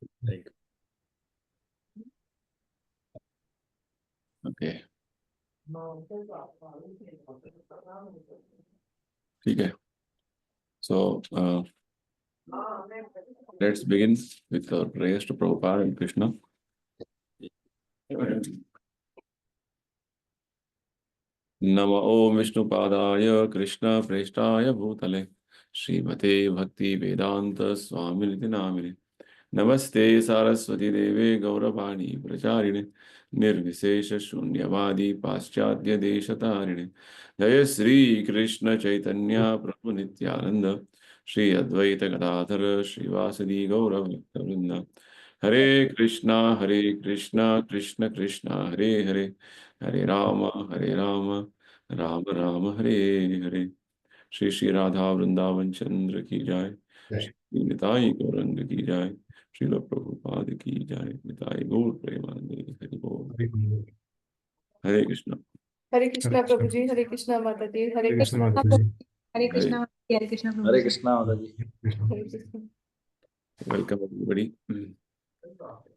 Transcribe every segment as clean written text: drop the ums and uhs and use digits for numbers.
Right. Okay, ठीक है. So let's begin with our prayers to Prabhupada and Krishna. नमो ओम विष्णुपादाय कृष्ण प्रेष्ठाय भूतले श्रीमते भक्ति वेदांत स्वामिनिति नामिने. नमस्ते सारस्वती देवे गौरवाणी प्रचारिणे निर्विशेष शून्यवादी पाश्चात्य देशतारिणे. जय श्री कृष्ण चैतन्य प्रभु नित्यानंद श्री अद्वैत गदाधर श्रीवासदि गौर भक्तवृंद. हरे कृष्णा कृष्ण कृष्ण हरे हरे, हरे राम राम राम हरे हरे. श्री श्री राधा वृंदावन चंद्र की जय. श्री निताई गौरंग की जय. श्रील प्रभुपाद की जय. निताई गौर प्रेमानंद हरि बोल. हरे कृष्ण. हरे कृष्णा प्रभु जी. हरे कृष्णा माता जी. हरे कृष्णा माता जी. हरे कृष्णा. हरे कृष्णा प्रभु हरे जी. कृष्णा माता जी. हरे Krishna. Welcome everybody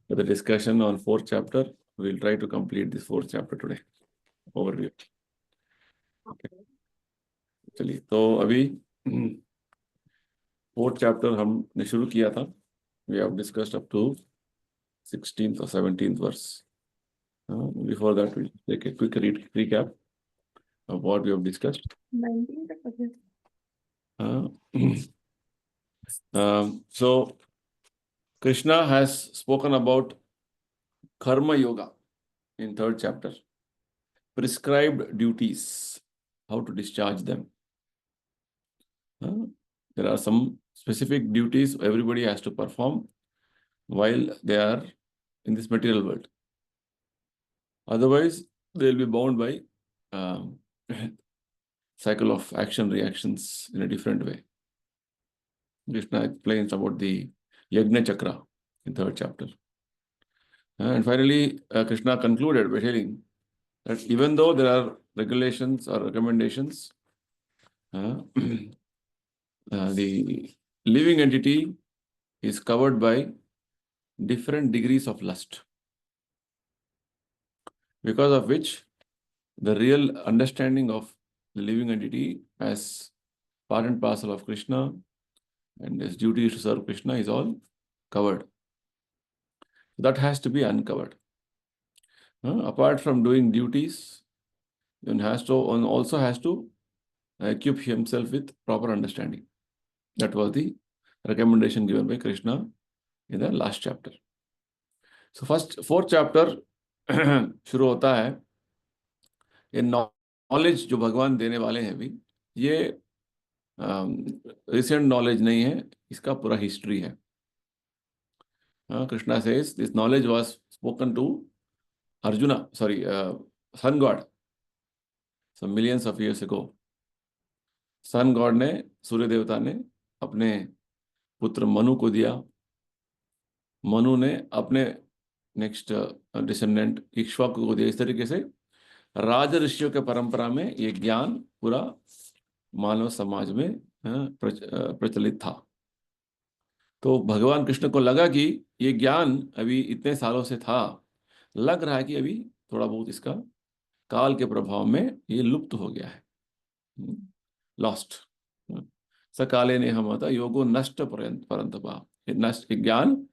for the discussion on fourth chapter. We will try to complete this fourth chapter today. Overview. चलिए, तो अभी फोर्थ चैप्टर हमने शुरू किया था. We have discussed up to 16th or 17th verse. Before that, we'll take a quick recap of what we have discussed. 19 तक पढ़े. So, Krishna has spoken about karma yoga in third chapter. Prescribed duties, how to discharge them. There are some specific duties everybody has to perform while they are in this material world. Otherwise, they will be bound by cycle of action reactions in a different way. Krishna explains about the Yajna Chakra in third chapter. And finally, Krishna concluded by telling that even though there are regulations or recommendations, the living entity is covered by different degrees of lust, because of which the real understanding of the living entity as part and parcel of Krishna and his duty to serve Krishna is all covered. That has to be uncovered. Apart from doing duties, one also has to equip himself with proper understanding. That was the recommendation given by Krishna in the last chapter. So fourth chapter शुरू होता है. ये knowledge जो भगवान देने वाले हैं अभी, ये रिसेंट नॉलेज नहीं है, इसका पूरा हिस्ट्री है. Krishna says this knowledge was spoken to Arjuna, sun god, some millions of years ago. Sun god ने, सूर्य देवता ने अपने पुत्र मनु को दिया. मनु ने अपने नेक्स्ट डिसेंडेंट इक्ष्वाकु को दिया. इस तरीके से राज ऋषियों के परंपरा में ये ज्ञान पूरा मानव समाज में प्रचलित था. तो भगवान कृष्ण को लगा कि ये ज्ञान अभी इतने सालों से था, लग रहा है कि अभी थोड़ा बहुत इसका काल के प्रभाव में ये लुप्त हो गया है, लॉस्ट. सकाले ने हमता योगो नष्ट परंतपा. नष्ट ज्ञान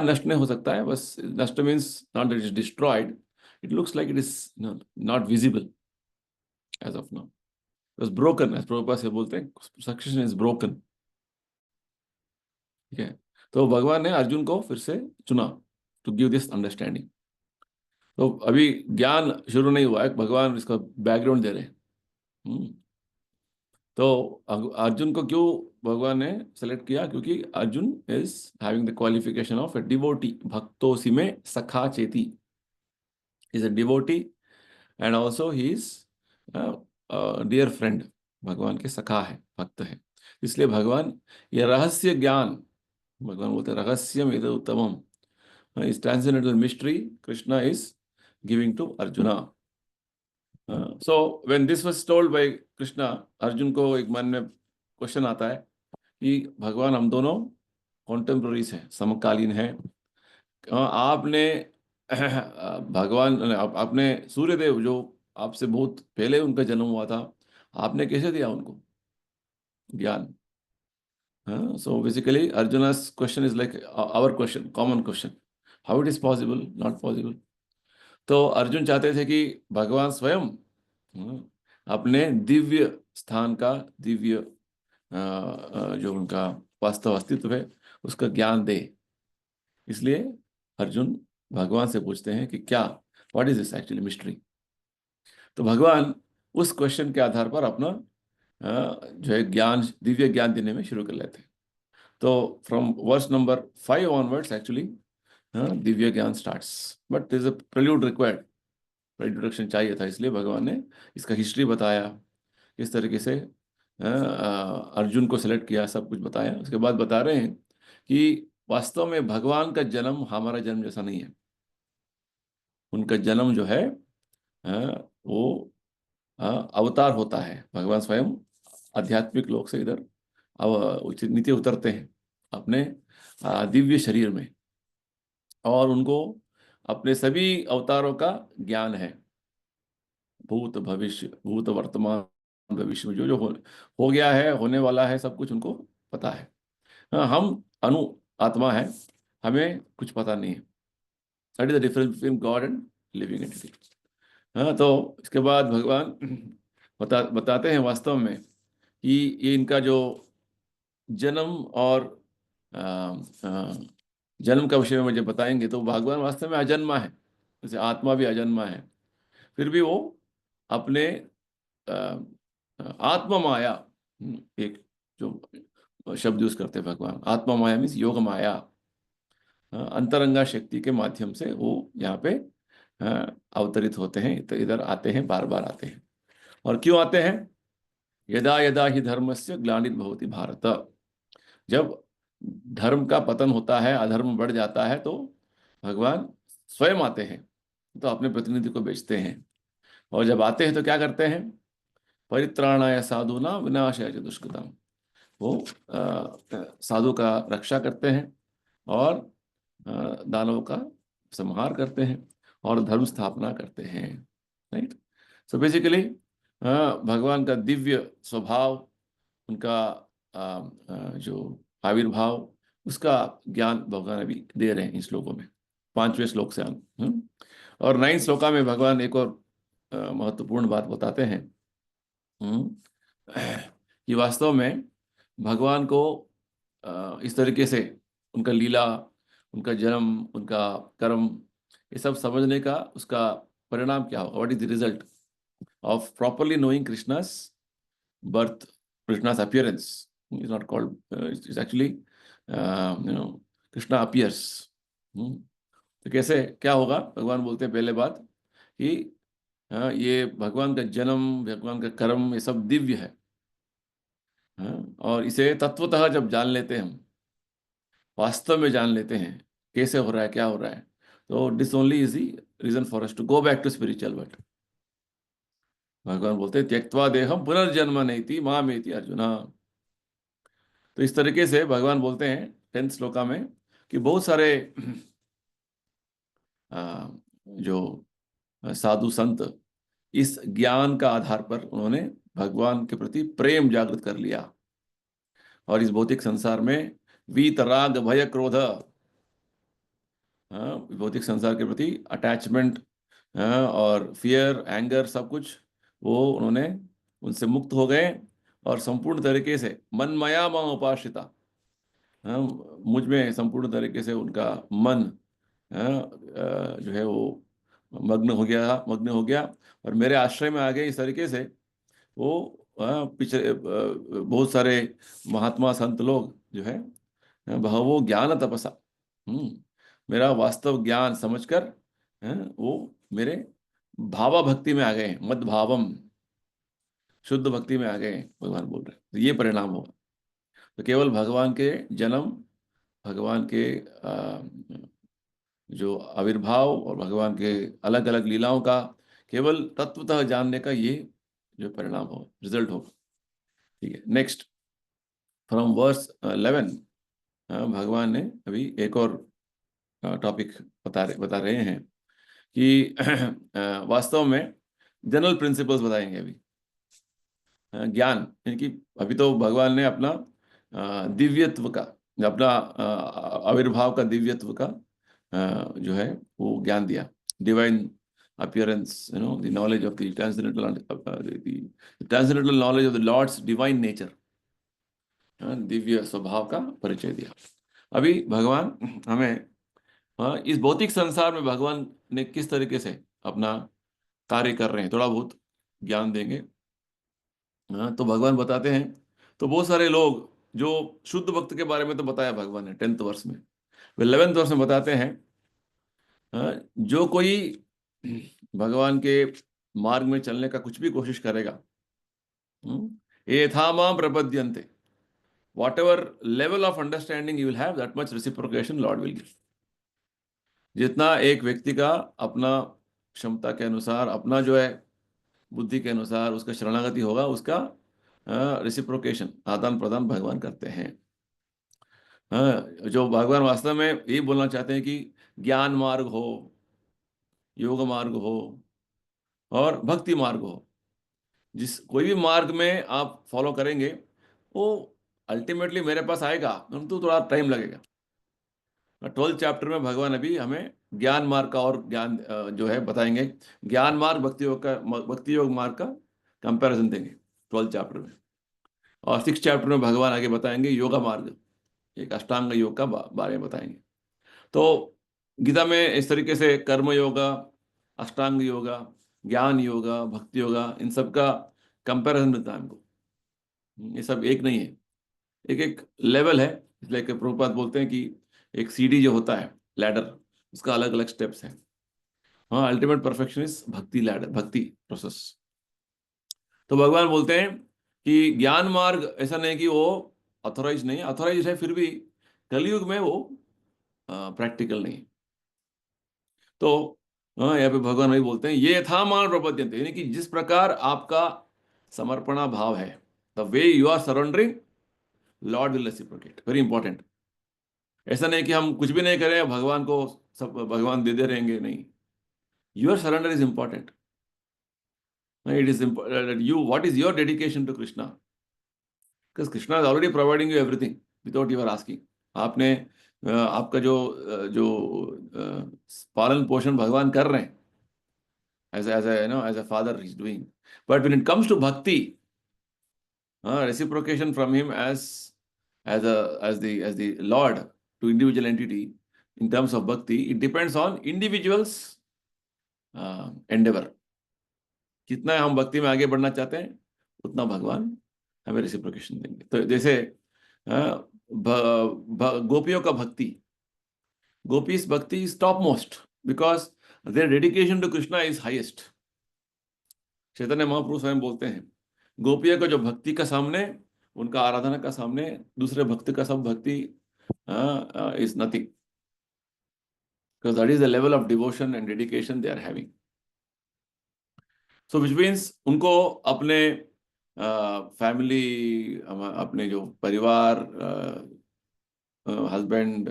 नष्ट नहीं हो सकता है. बस नष्ट means not that it is destroyed, it looks like it is not visible as of now. It was broken, as Prabhupada से बोलते हैं, सक्सेशन इज ब्रोकन. ठीक है. तो भगवान ने अर्जुन को फिर से चुना टू गिव दिस अंडरस्टैंडिंग. तो अभी ज्ञान शुरू नहीं हुआ है, भगवान इसका बैकग्राउंड दे रहे हैं. तो अर्जुन को क्यों भगवान ने सेलेक्ट किया? क्योंकि Arjun is having the qualification of a devotee. भक्तोसी में सखा चेती. Is a devotee and also he is dear friend. भगवान के सखा है, भक्त है. इसलिए भगवान ये रहस्य ज्ञान, भगवान बोलते रहस्यम इद उत्तमम, इस transcendental mystery Krishna is giving to Arjuna. So when this was told by Krishna, Arjun को एक मन में क्वेश्चन आता है कि भगवान हम दोनों कॉन्टेम्पररीज है, समकालीन है। आपने भगवान आपने सूर्यदेव जो आपसे बहुत पहले उनका जन्म हुआ था, आपने कैसे दिया उनको ज्ञान? So basically Arjuna's question is like our question, common question. How it is possible? Not possible. तो अर्जुन चाहते थे कि भगवान स्वयं अपने दिव्य स्थान का, दिव्य जो उनका वास्तव अस्तित्व है उसका ज्ञान दे। इसलिए अर्जुन भगवान से पूछते हैं कि क्या, what is this actually mystery. तो भगवान उस क्वेश्चन के आधार पर अपना जो है ज्ञान, दिव्य ज्ञान देने में शुरू कर लेते हैं। तो from verse number 5 onwards actually दिव्य ज्ञान starts, but there is a prelude required, introduction चाहिए था। इसलिए भगवान ने इसका हिस्ट्री बताया, किस तरीके से अर्जुन को सेलेक्ट किया, सब कुछ बताया। उसके बाद बता रहे हैं कि वास्तव में भगवान का जन्म हमारा जन्म जैसा नहीं है। उनका जन्म जो है वो अवतार होता है। भगवान स्वयं आध्यात्मिक लोक से इधर नीचे उतरते हैं अपने दिव्य शरीर में, और उनको अपने सभी अवतारों का ज्ञान है। भूत भविष्य, भूत वर्तमान भविष्य में जो जो हो गया है, होने वाला है, सब कुछ उनको पता है। हम अनु आत्मा है, हमें कुछ पता नहीं है। That is the difference between God and living entity. तो इसके बाद भगवान बताते हैं वास्तव में कि ये इनका जो जन्म और जन्म का विषय में जब बताएंगे तो भगवान वास्तव में अजन्मा है, जैसे आत्मा भी अजन्मा है। फिर भी वो अपने आत्मा माया, एक जो शब्द यूज करते हैं भगवान, आत्मा माया मीन्स योग माया, अंतरंगा शक्ति के माध्यम से वो यहाँ पे अवतरित होते हैं, तो इधर आते हैं, बार बार आते हैं। और क्यों आते हैं? यदा यदा ही धर्मस्य ग्लानिर्भवति भारत। जब धर्म का पतन होता है, अधर्म बढ़ जाता है, तो भगवान स्वयं आते हैं, तो अपने प्रतिनिधि को भेजते हैं। और जब आते हैं तो क्या करते हैं? परित्राणाय साधुना विनाशाय च दुष्कृतम्। वो साधु का रक्षा करते हैं और दानवों का संहार करते हैं और धर्म स्थापना करते हैं। राइट। सो बेसिकली भगवान का दिव्य स्वभाव, उनका जो आविर्भाव, उसका ज्ञान भगवान अभी दे रहे हैं इन श्लोकों में, 5वें श्लोक से हम। और 9 श्लोका में भगवान एक और महत्वपूर्ण बात बताते हैं कि वास्तव में भगवान को इस तरीके से उनका लीला, उनका जन्म, उनका कर्म, ये सब समझने का उसका परिणाम क्या होगा। What is the result of properly knowing Krishna's birth, Krishna's appearance is not called it's actually Krishna appears. तो कैसे क्या होगा? भगवान बोलते हैं पहले बात कि ये भगवान का जन्म, भगवान का कर्म, ये सब दिव्य है। और इसे तत्वतः जब जान लेते हैं हम, वास्तव में जान लेते हैं कैसे हो रहा है, क्या हो रहा है, तो this only is the reason for us to go back to spiritual world. भगवान बोलते हैं त्यक्त्वा देहम पुनर्जन्म नैति मामेति अर्जुना। तो इस तरीके से भगवान बोलते हैं 10th श्लोका में कि बहुत सारे जो साधु संत इस ज्ञान का आधार पर उन्होंने भगवान के प्रति प्रेम जागृत कर लिया, और इस भौतिक संसार में वीत राग भय क्रोध, भौतिक संसार के प्रति अटैचमेंट और फियर, एंगर, सब कुछ वो उन्होंने उनसे मुक्त हो गए और संपूर्ण तरीके से मनमया मां उपाश्रिता, मुझ में संपूर्ण तरीके से उनका मन जो है वो मग्न हो गया और मेरे आश्रय में आ गए। इस तरीके से वो पिछले बहुत सारे महात्मा संत लोग जो है बहवो ज्ञान तपसा, मेरा वास्तव ज्ञान समझकर वो मेरे भावा भक्ति में आ गए, मद भावम, शुद्ध भक्ति में आ गए, भगवान बोल रहे हैं। तो ये परिणाम होगा। तो केवल भगवान के जन्म, भगवान के जो आविर्भाव और भगवान के अलग अलग लीलाओं का केवल तत्वतः जानने का ये जो परिणाम हो, रिजल्ट होगा। ठीक है, नेक्स्ट फ्रॉम वर्स 11 भगवान ने अभी एक और टॉपिक बता रहे हैं कि वास्तव में जनरल प्रिंसिपल्स बताएंगे अभी। ज्ञान, यानी कि अभी तो भगवान ने अपना दिव्यत्व का, अपना आविर्भाव का दिव्यत्व का जो है वो ज्ञान दिया। Divine appearance, the knowledge of the transcendental knowledge of the Lord's divine nature, Divya स्वभाव का परिचय दिया। अभी भगवान हमें इस भौतिक संसार में भगवान ने किस तरीके से अपना कार्य कर रहे हैं थोड़ा बहुत ज्ञान देंगे। तो भगवान बताते हैं, तो बहुत सारे लोग जो शुद्ध भक्त के बारे में तो बताया भगवान ने 10th वर्ष में, वे 11th वर्ष में बताते हैं जो कोई भगवान के मार्ग में चलने का कुछ भी कोशिश करेगा, ये था माम प्रपद्यन्ते, whatever level of understanding you will have, that much reciprocation Lord will give। जितना एक व्यक्ति का अपना क्षमता के अनुसार, अपना जो है बुद्धि के अनुसार उसका शरणागति होगा, उसका रेसिप्रोकेशन, आदान प्रदान भगवान करते हैं। जो भगवान वास्तव में यही बोलना चाहते हैं कि ज्ञान मार्ग हो, योग मार्ग हो और भक्ति मार्ग हो, जिस कोई भी मार्ग में आप फॉलो करेंगे वो अल्टीमेटली मेरे पास आएगा, परंतु थोड़ा टाइम लगेगा। 12th चैप्टर में भगवान अभी हमें ज्ञान मार्ग का और ज्ञान जो है बताएंगे। ज्ञान मार्ग भक्ति योग मार्ग का कंपैरिजन देंगे 12th चैप्टर में। और 6th चैप्टर में भगवान आगे बताएंगे योगा मार्ग, एक अष्टांग योग का बारे में बताएंगे। तो गीता में इस तरीके से कर्म योगा, अष्टांग योगा, ज्ञान योगा, भक्ति योगा, इन सब का कंपैरिजन मिलता है हमको। ये सब एक नहीं है, एक एक लेवल है। इसलिए प्रभुपाद बोलते हैं कि एक सीढ़ी जो होता है, लैडर, उसका अलग अलग स्टेप्स है। हाँ, अल्टीमेट परफेक्शन इज भक्ति लैडर, भक्ति प्रोसेस। तो भगवान बोलते हैं कि ज्ञान मार्ग ऐसा नहीं कि वो ऑथोराइज नहीं, ऑथोराइज है, फिर भी कलयुग में वो प्रैक्टिकल नहीं। तो यहाँ पे भगवान वही बोलते हैं, ये था मान प्रपद्यन्ते, यानी कि जिस प्रकार आपका समर्पणा भाव है, the way you are surrendering, lord will reciprocate. Very important. ऐसा नहीं कि हम कुछ भी नहीं करें, भगवान को सब भगवान दे रहेंगे, नहीं। Your surrender is important. It is you, what is your dedication to Krishna, because Krishna is already providing you everything without your asking. आपने आपका जो पालन पोषण भगवान कर रहे हैं, as a father he's doing, but when it comes to bhakti, reciprocation from him as the Lord to individual entity in terms of bhakti, it depends on individuals endeavor। कितना हम भक्ति में आगे बढ़ना चाहते हैं, उतना भगवान हमें रेसिप्रोकेशन देंगे। तो जैसे गोपियों का भक्ति, gopis bhakti is topmost because their dedication to Krishna is highest. Chaitanya Mahaprabhu स्वयं बोलते हैं, गोपियों का जो भक्ति का सामने, उनका आराधना का सामने दूसरे भक्त का सब भक्ति is nothing, because that is the level of devotion and dedication they are having। So which means उनको अपने फैमिली, अपने जो परिवार, हस्बैंड,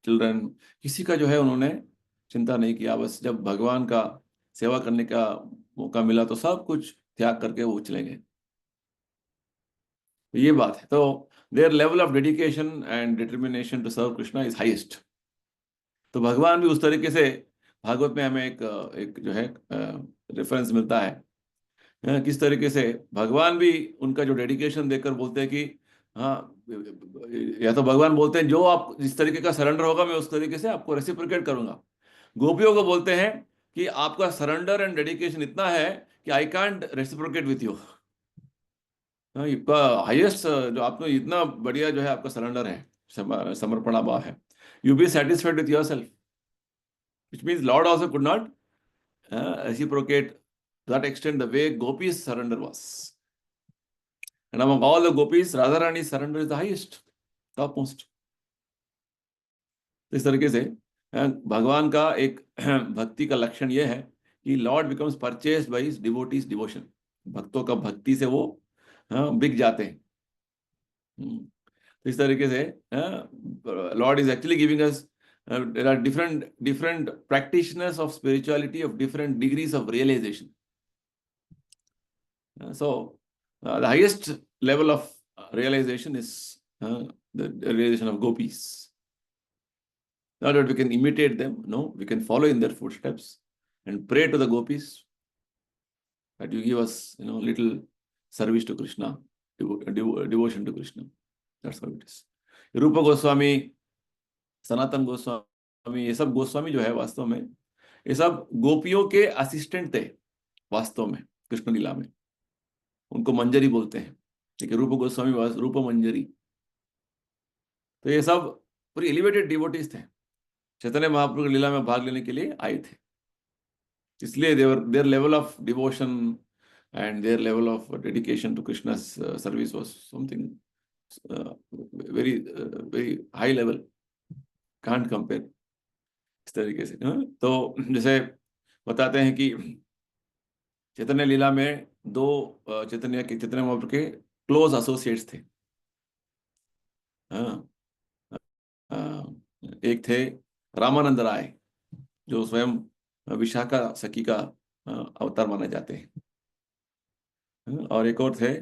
चिल्ड्रन, किसी का जो है उन्होंने चिंता नहीं किया। बस जब भगवान का सेवा करने का मौका मिला तो सब कुछ त्याग करके वो चले गए। ये बात है। तो their level of dedication and determination to serve Krishna is highest. तो भगवान भी उस तरीके से, भागवत में हमें एक जो है रेफरेंस मिलता है किस तरीके से भगवान भी उनका जो डेडिकेशन देखकर बोलते हैं कि हाँ, या तो भगवान बोलते हैं जो आप जिस तरीके का सरेंडर होगा मैं उस तरीके से आपको रेसिप्रोकेट करूंगा। गोपियों को बोलते हैं कि आपका सरेंडर एंड डेडिकेशन इतना है कि I can't reciprocate with you. Highest जो आपको इतना बढ़िया जो है आपका सरेंडर है, समर्पणा भाव है, you be satisfied with your self, which means Lord also could not reciprocate to that extent the way Gopi's surrender was. And among all the Gopis, Radharani's surrender is the highest, topmost. इस तरीके से भगवान का एक भक्ति का लक्षण यह है कि Lord becomes purchased by his devotees devotion. भक्तों का भक्ति से वो बिक जाते हैं। तो इस तरीके से lord is actually giving us, there are different different practitioners of spirituality of different degrees of realization. So the highest level of realization is the realization of gopis. Not that we can imitate them, no, we can follow in their footsteps and pray to the gopis that you give us, little service to Krishna, devotion to Krishna. That's how it is. Rupa Goswami, Sanatan Goswami, ये सब गोस्वामी जो है वास्तव में ये सब गोपियों के असिस्टेंट थे वास्तव में कृष्ण लीला में. उनको मंजरी बोलते हैं. ठीक है, रूप गोस्वामी रूप मंजरी. तो ये सब पूरी एलिवेटेड डिवोटीज थे, चैतन्य महाप्रभु की लीला में भाग लेने के लिए आए थे. इसलिए their level of devotion and their level of dedication to Krishna's service was something very very high level, can't compare. इस तरीके से तो जैसे बताते हैं कि चैतन्य लीला में दो चैतन्य महाप्रभु के क्लोज एसोसिएट्स थे. एक थे रामानंद राय, जो स्वयं विशाखा सखी का अवतार माने जाते हैं. और एक और थे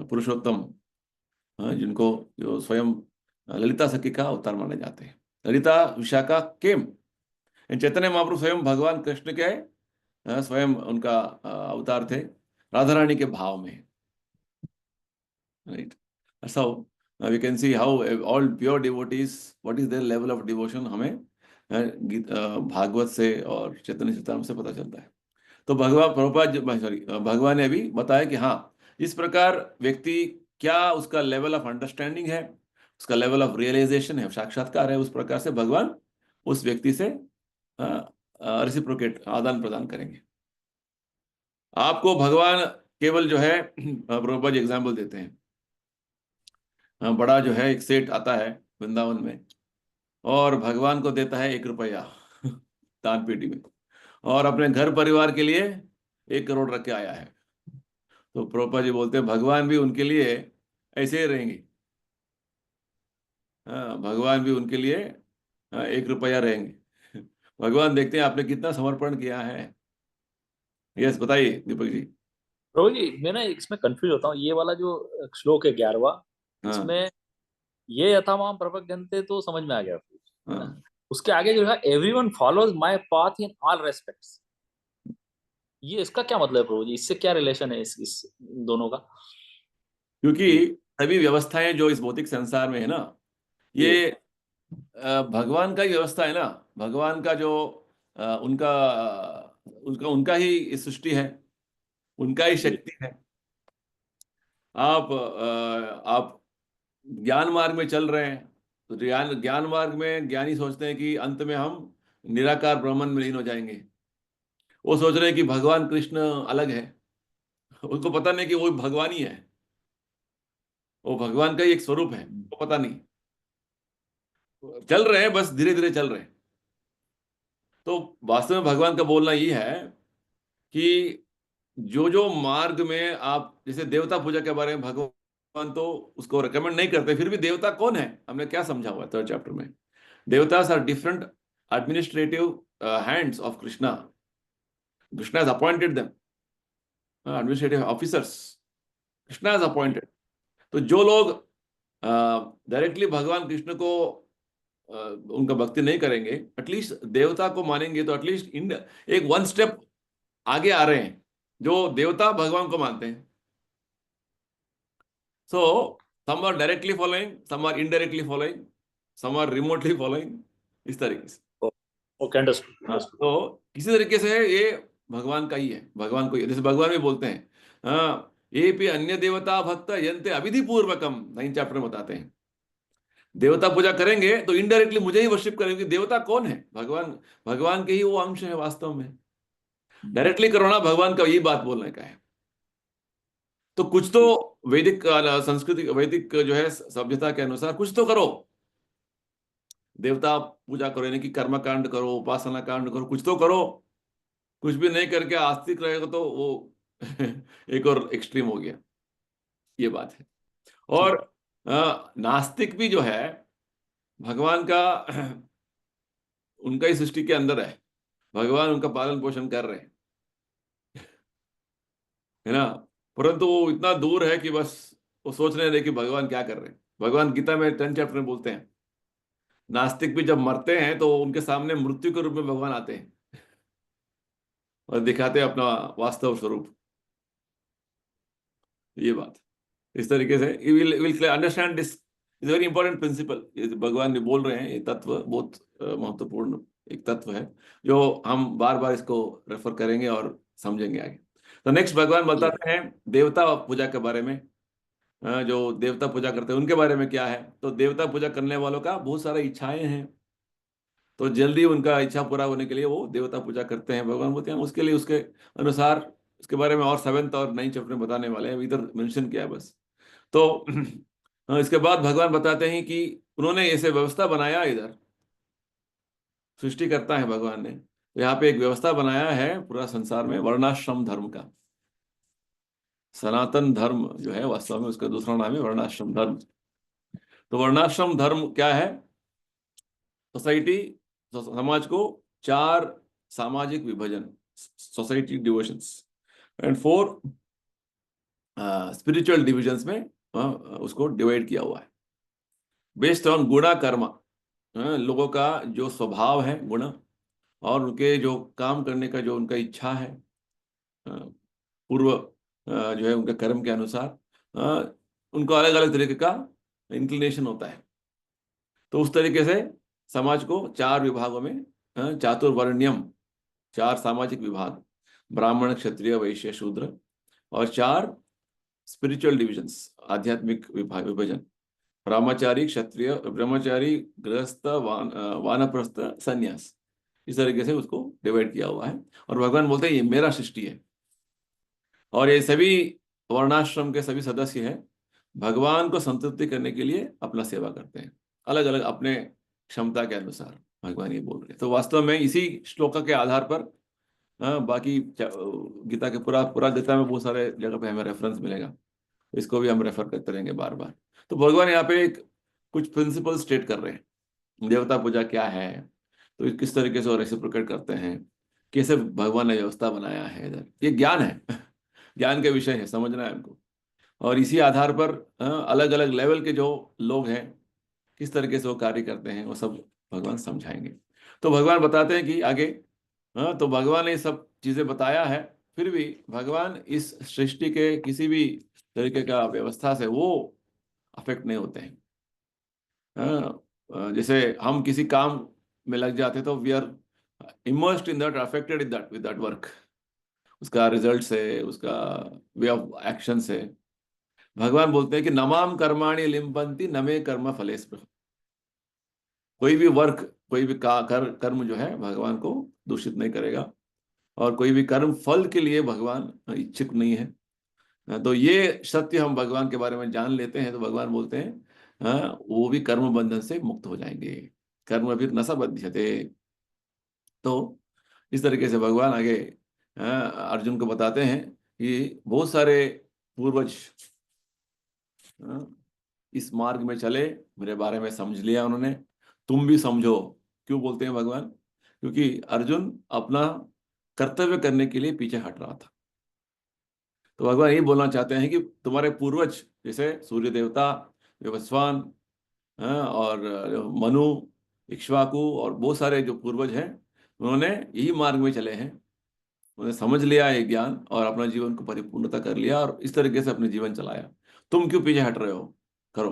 पुरुषोत्तम, जो स्वयं ललिता सखी का अवतार माने जाते हैं. ललिता विशाखा केम एंड चैतन्य महाप्रभु स्वयं भगवान कृष्ण के स्वयं उनका अवतार थे राधा रानी के भाव में. Right. So we can see how all pure devotees, what is their level of devotion, हमें भागवत से और चैतन्य चरितामृत से पता चलता है. तो भगवान ने अभी बताया कि हाँ, इस प्रकार व्यक्ति क्या उसका लेवल ऑफ अंडरस्टैंडिंग है, उसका लेवल ऑफ रियलाइजेशन है, साक्षात्कार है, उस प्रकार से भगवान उस व्यक्ति से रेसिप्रोकेट आदान प्रदान करेंगे. आपको भगवान केवल जो है प्रभुपाद जी एग्जाम्पल देते हैं. बड़ा जो है एक सेठ आता है वृंदावन में और भगवान को देता है 1 रुपया दान पेटी में, और अपने घर परिवार के लिए 1 करोड़ रख के आया है. तो प्रभुपाद जी बोलते हैं भगवान भी उनके लिए ऐसे ही रहेंगे. भगवान भी उनके लिए 1 रुपया रहेंगे. भगवान देखते हैं आपने कितना समर्पण किया है. यस, बताइए दीपक जी. प्रभु जी, मैं ना इसमें कंफ्यूज होता हूँ. ये वाला जो श्लोक है 11वां, इसमें ये यथामाम प्रपद्यन्ते तो समझ में आ गया. उसके आगे जो है everyone follows my path in all respects, ये इसका क्या मतलब है प्रभु जी? इससे क्या रिलेशन है इस दोनों का? क्योंकि सभी व्यवस्थाएं जो इस भौतिक संसार में है ना, ये भगवान का ही व्यवस्था है ना. भगवान का जो उनका ही सृष्टि है, उनका ही शक्ति है. आप ज्ञान मार्ग में चल रहे हैं तो ज्ञान मार्ग में ज्ञानी सोचते हैं कि अंत में हम निराकार ब्रह्मन में लीन हो जाएंगे. वो सोच रहे हैं कि भगवान कृष्ण अलग है. उनको पता नहीं कि वो भगवान ही है, वो भगवान का ही एक स्वरूप है, वो पता नहीं. चल रहे हैं, बस धीरे धीरे चल रहे हैं. तो वास्तव में भगवान का बोलना ये है कि जो मार्ग में आप, जैसे देवता पूजा के बारे में भगवान तो उसको रिकमेंड नहीं करते, फिर भी देवता कौन है हमने क्या समझा हुआ 3rd चैप्टर में. Devatas are different administrative hands of Krishna. Krishna has appointed them administrative officers. Krishna has appointed. तो जो लोग डायरेक्टली भगवान कृष्ण को उनका भक्ति नहीं करेंगे, एटलीस्ट देवता को मानेंगे, तो एटलीस्ट एक 1 स्टेप आगे आ रहे हैं जो देवता भगवान को मानते हैं. So some are directly following, some are indirectly following, some are remotely following. इस तरीके से. Okay, understood. तो किसी तरीके से ये भगवान का ही है, भगवान को, जैसे भगवान भी बोलते हैं ये भी अन्य देवता भक्त यंते अविधि पूर्वकम, 9 चैप्टर में बताते हैं. देवता पूजा करेंगे तो इनडायरेक्टली मुझे ही वर्शिप करेंगे. देवता कौन है? भगवान के ही वो अंश है वास्तव में. डायरेक्टली करो ना, भगवान का यही बात बोलने का है. तो कुछ तो वैदिक संस्कृति, वैदिक जो है सभ्यता के अनुसार कुछ तो करो. देवता पूजा करो, यानी कि कर्म कांड करो, उपासना कांड करो, कुछ तो करो. कुछ भी नहीं करके आस्तिक रहेगा तो वो एक और एक्सट्रीम हो गया. ये बात है. और नास्तिक भी जो है भगवान का उनका ही सृष्टि के अंदर है, भगवान उनका पालन पोषण कर रहे हैं, है ना। परंतु वो इतना दूर है कि बस वो सोच नहीं रहे कि भगवान क्या कर रहे हैं। भगवान गीता में 10 चैप्टर में बोलते हैं, नास्तिक भी जब मरते हैं तो उनके सामने मृत्यु के रूप में भगवान आते हैं और दिखाते हैं अपना वास्तव स्वरूप। ये बात इस तरीके से will understand this is very important principal. भगवान ने बोल रहे हैं, ये तत्व बहुत महत्वपूर्ण एक तत्व है जो हम बार बार इसको रेफर करेंगे और समझेंगे आगे। तो नेक्स्ट भगवान बताते हैं देवता पूजा के बारे में। जो देवता पूजा करते हैं उनके बारे में क्या है। तो देवता पूजा करने वालों का बहुत सारा इच्छाएं हैं, तो जल्दी उनका इच्छा पूरा होने के लिए वो देवता पूजा करते हैं। भगवान बोलते हैं उसके लिए उसके अनुसार, इसके बारे में और 7th और 9th चैप्टर में बताने वाले हैं, इधर मेंशन किया है बस। तो इसके बाद भगवान बताते हैं कि उन्होंने ऐसे व्यवस्था बनाया, इधर सृष्टि करता है भगवान ने, तो यहाँ पे एक व्यवस्था बनाया है पूरा संसार में वर्णाश्रम धर्म का। सनातन धर्म जो है वास्तव में उसका दूसरा नाम है वर्णाश्रम धर्म। तो वर्णाश्रम धर्म क्या है? सोसाइटी, समाज को 4 सामाजिक विभाजन, society divisions and 4 spiritual divisions में उसको डिवाइड किया हुआ है बेस्ड ऑन गुणा कर्म। लोगों का जो स्वभाव है गुण, और उनके जो काम करने का जो उनका इच्छा है पूर्व जो है उनके कर्म के अनुसार उनको अलग अलग तरीके का इंक्लिनेशन होता है। तो उस तरीके से समाज को 4 विभागों में, चातुर्वर्ण्यम, 4 सामाजिक विभाग, ब्राह्मण क्षत्रिय वैश्य शूद्र, और 4 स्पिरिचुअल डिविजन्स, आध्यात्मिक विभाजन, ब्रह्मचारी क्षत्रिय, ब्रह्मचारी गृहस्थ, वानप्रस्थ, संन्यास। इस तरीके से उसको डिवाइड किया हुआ है। और भगवान बोलते हैं ये मेरा सृष्टि है, और ये सभी वर्णाश्रम के सभी सदस्य हैं, भगवान को संतुष्टि करने के लिए अपना सेवा करते हैं अलग अलग अपने क्षमता के अनुसार। भगवान ये बोल रहे हैं। तो वास्तव में इसी श्लोक के आधार पर बाकी गीता के पूरा पूरा गीता में बहुत सारे जगह पे हमें रेफरेंस मिलेगा, इसको भी हम रेफर करते रहेंगे बार बार। तो भगवान यहाँ पे एक कुछ प्रिंसिपल स्टेट कर रहे हैं, देवता पूजा क्या है, तो किस तरीके से वो रेसिप्रोकेट करते हैं, कैसे भगवान ने व्यवस्था बनाया है। इधर ये ज्ञान है ज्ञान के विषय है, समझना है हमको। और इसी आधार पर अलग अलग लेवल के जो लोग हैं किस तरीके से वो कार्य करते हैं वो सब भगवान समझाएंगे। तो भगवान बताते हैं कि आगे, तो भगवान ने सब चीजें बताया है, फिर भी भगवान इस सृष्टि के किसी भी तरीके का व्यवस्था से वो अफेक्ट नहीं होते हैं। जैसे हम किसी काम में लग जाते तो we are immersed in that, affected in that with that work, उसका रिजल्ट से, उसका वे ऑफ एक्शन से। भगवान बोलते हैं कि नमाम कर्माणि लिम्पन्ति नमे कर्म फले स्पृह। कोई भी वर्क, कोई भी कर्म जो है भगवान को दूषित नहीं करेगा, और कोई भी कर्म फल के लिए भगवान इच्छुक नहीं है। तो ये सत्य हम भगवान के बारे में जान लेते हैं, तो भगवान बोलते हैं वो भी कर्म बंधन से मुक्त हो जाएंगे, कर्म भी नशा बध्यते। तो इस तरीके से भगवान आगे अर्जुन को बताते हैं कि बहुत सारे पूर्वज इस मार्ग में चले, मेरे बारे में समझ लिया उन्होंने, तुम भी समझो। क्यों बोलते हैं भगवान? क्योंकि अर्जुन अपना कर्तव्य करने के लिए पीछे हट रहा था। तो भगवान ये बोलना चाहते हैं कि तुम्हारे पूर्वज जैसे सूर्य देवता, विवस्वान, और मनु, इक्ष्वाकु और बहुत सारे जो पूर्वज हैं, उन्होंने यही मार्ग में चले हैं, उन्होंने समझ लिया ये ज्ञान और अपना जीवन को परिपूर्णता कर लिया और इस तरीके से अपने जीवन चलाया। तुम क्यों पीछे हट रहे हो? करो।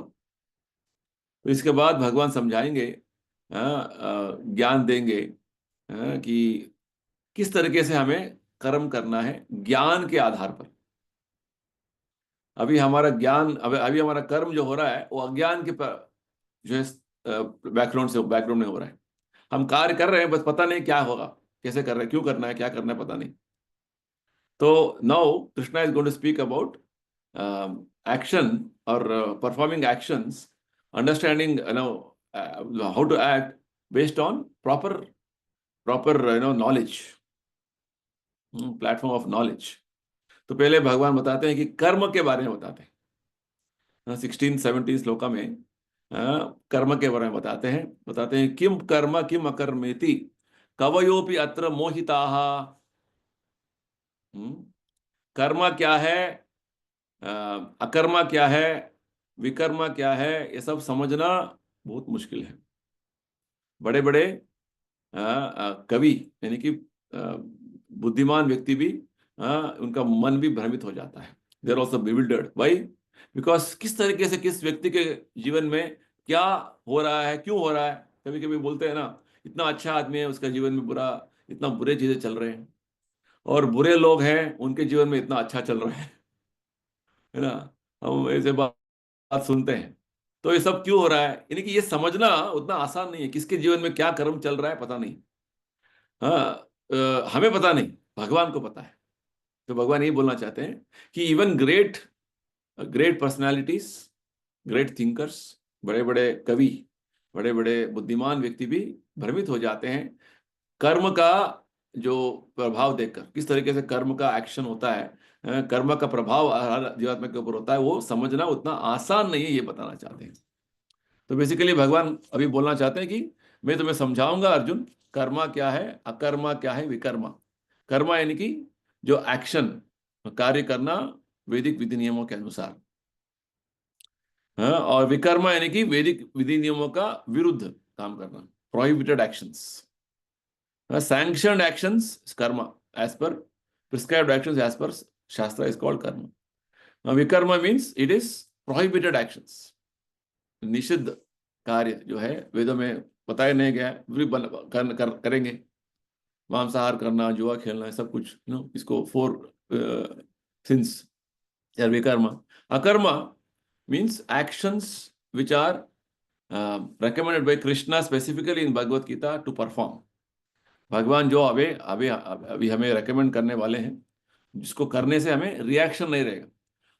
तो इसके बाद भगवान समझाएंगे, ज्ञान देंगे कि किस तरीके से हमें कर्म करना है ज्ञान के आधार पर। अभी हमारा ज्ञान, अभी हमारा कर्म जो हो रहा है वो अज्ञान के जो है बैकग्राउंड में हो रहा है। हम कार्य कर रहे हैं, बस पता नहीं क्या होगा, कैसे कर रहे हैं, क्यों करना है, क्या करना है, पता नहीं। तो now Krishna is going to speak about action और performing actions, understanding how to act based on proper knowledge, platform of knowledge. तो पहले भगवान बताते हैं कि कर्म के बारे में बताते हैं। 16-17 श्लोका में कर्म के बारे में बताते हैं किम कर्म किम अकर्मेति कवयोपि अत्र मोहिताः। कर्म क्या है, अकर्मा क्या है, विकर्मा क्या है, ये सब समझना बहुत मुश्किल है। बड़े बड़े कवि यानी कि बुद्धिमान व्यक्ति भी उनका मन भी भ्रमित हो जाता है। They are also bewildered. Why? Because किस तरीके से किस व्यक्ति के जीवन में क्या हो रहा है, क्यों हो रहा है। कभी कभी बोलते हैं ना, इतना अच्छा आदमी है, उसका जीवन में इतना बुरे चीजें चल रहे हैं, और बुरे लोग हैं, उनके जीवन में इतना अच्छा चल रहा है ना। हम ऐसे बात सुनते हैं। तो ये सब क्यों हो रहा है, यानी कि ये समझना उतना आसान नहीं है। किसके जीवन में क्या कर्म चल रहा है पता नहीं। हमें पता नहीं, भगवान को पता है। तो भगवान ये बोलना चाहते हैं कि even great great personalities, great thinkers, बड़े बड़े कवि, बड़े बड़े बुद्धिमान व्यक्ति भी भ्रमित हो जाते हैं कर्म का जो प्रभाव देखकर। किस तरीके से कर्म का एक्शन होता है, कर्म का प्रभाव हर जीवात्मा के ऊपर होता है, वो समझना उतना आसान नहीं है, ये बताना चाहते हैं। तो बेसिकली भगवान अभी बोलना चाहते हैं कि मैं तुम्हें समझाऊंगा अर्जुन, कर्मा क्या है, अकर्मा क्या है, विकर्मा। कर्मा यानी कि जो एक्शन, कार्य करना वैदिक विधि नियमों के अनुसार, और विकर्मा यानी कि वैदिक विधि नियमों का विरुद्ध काम करना, prohibited actions. Sanctioned actions is karma, as per prescribed actions as per Shastra is called karma. Now, vikarma means it is prohibited actions. निषिद्ध कार्य जो है वेदों में बताया नहीं गया है, करेंगे। मांसाहार करना, जुआ खेलना, सब कुछ इसको 4 sins are vikarma. Akarma means actions which are recommended by Krishna specifically in Bhagavad Gita to perform. भगवान जो अभी अभी अभी हमें रेकमेंड करने वाले हैं, जिसको करने से हमें रिएक्शन नहीं रहेगा।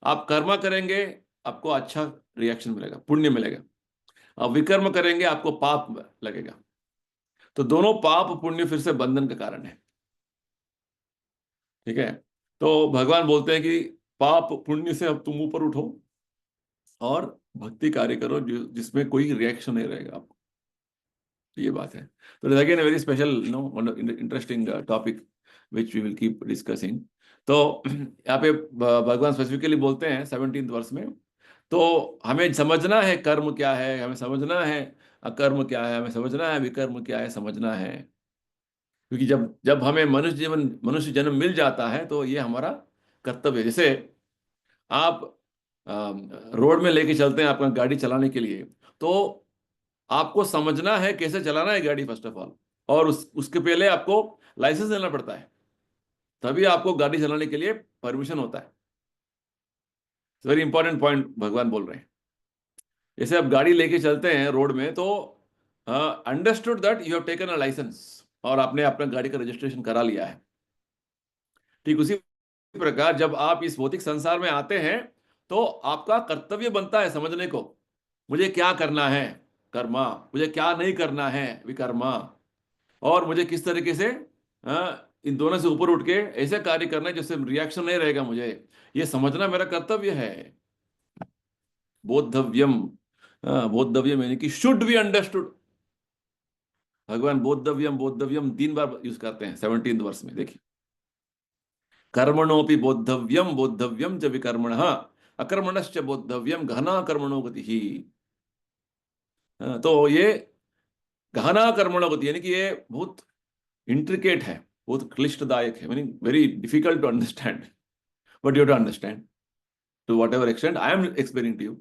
आप कर्म करेंगे, आपको अच्छा रिएक्शन मिलेगा, पुण्य मिलेगा। आप विकर्म करेंगे, आपको पाप लगेगा। तो दोनों पाप पुण्य फिर से बंधन का कारण है। ठीक है। तो भगवान बोलते हैं कि पाप पुण्य से अब तुम ऊपर उठो और भक्ति कार्य करो जिसमें कोई रिएक्शन नहीं रहेगा आपको। ये बात है। तो again very special interesting topic which we will keep discussing. तो यहाँ पे भगवान स्पेसिफिकली बोलते हैं 17th वर्ष में, तो हमें समझना है कर्म क्या है, हमें समझना है अकर्म क्या है, हमें समझना है विकर्म क्या है, समझना है। क्योंकि जब जब हमें मनुष्य जन्म मिल जाता है तो ये हमारा कर्तव्य है। जैसे आप रोड में लेके चलते हैं आपका गाड़ी चलाने के लिए, तो आपको समझना है कैसे चलाना है गाड़ी फर्स्ट ऑफ ऑल, और उसके पहले आपको लाइसेंस लेना पड़ता है, तभी आपको गाड़ी चलाने के लिए परमिशन होता है। वेरी इंपॉर्टेंट पॉइंट भगवान बोल रहे हैं। जैसे आप गाड़ी लेके चलते हैं रोड में, तो understood that you have taken a license, और आपने अपना गाड़ी का रजिस्ट्रेशन करा लिया है। ठीक उसी प्रकार जब आप इस भौतिक संसार में आते हैं, तो आपका कर्तव्य बनता है समझने को, मुझे क्या करना है कर्मा, मुझे क्या नहीं करना है विकर्मा, और मुझे किस तरीके से इन दोनों से ऊपर उठ के ऐसे कार्य करना है जिससे रिएक्शन नहीं रहेगा। मुझे ये समझना मेरा कर्तव्य है। बोद्धव्यम, बोद्धव्यम यानी कि शुड बी अंडरस्टूड। भगवान बोद्धव्यम बोद्धव्यम 3 बार यूज करते हैं 17th वर्ष में। देखिए, कर्मणोपि बोद्धव्यम बोद्धव्यम च विकर्मणः अकर्मणश्च बोद्धव्यम गहना कर्मणो गति ही। तो ये गहना कर्मणो गति यानी कि ये बहुत इंट्रिकेट है, बहुत क्लिष्टदायक है, meaning very difficult to understand, but you to understand to whatever extent I am explaining to you.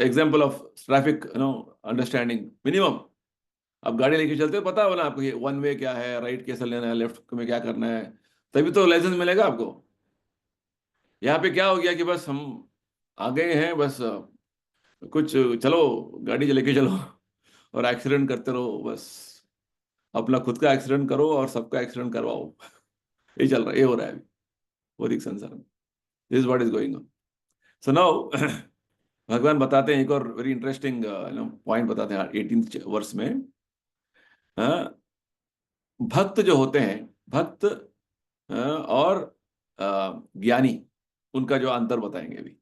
Example of traffic understanding minimum. आप गाड़ी लेके चलते हो, पता हो ना आपको वन वे क्या है, राइट कैसे लेना है, लेफ्ट में क्या करना है, तभी तो लाइसेंस मिलेगा आपको। यहाँ पे क्या हो गया कि बस हम आ गए हैं, बस कुछ चलो गाड़ी लेके चलो और एक्सीडेंट करते रहो, बस अपना खुद का एक्सीडेंट करो और सबका एक्सीडेंट करवाओ। ये चल रहा है, ये हो रहा है अभी भौतिक संसार में। This is what is going on. So now भगवान बताते हैं एक और वेरी इंटरेस्टिंग पॉइंट बताते हैं 18th वर्ष में। भक्त जो होते हैं, भक्त और ज्ञानी, उनका जो अंतर बताएंगे अभी।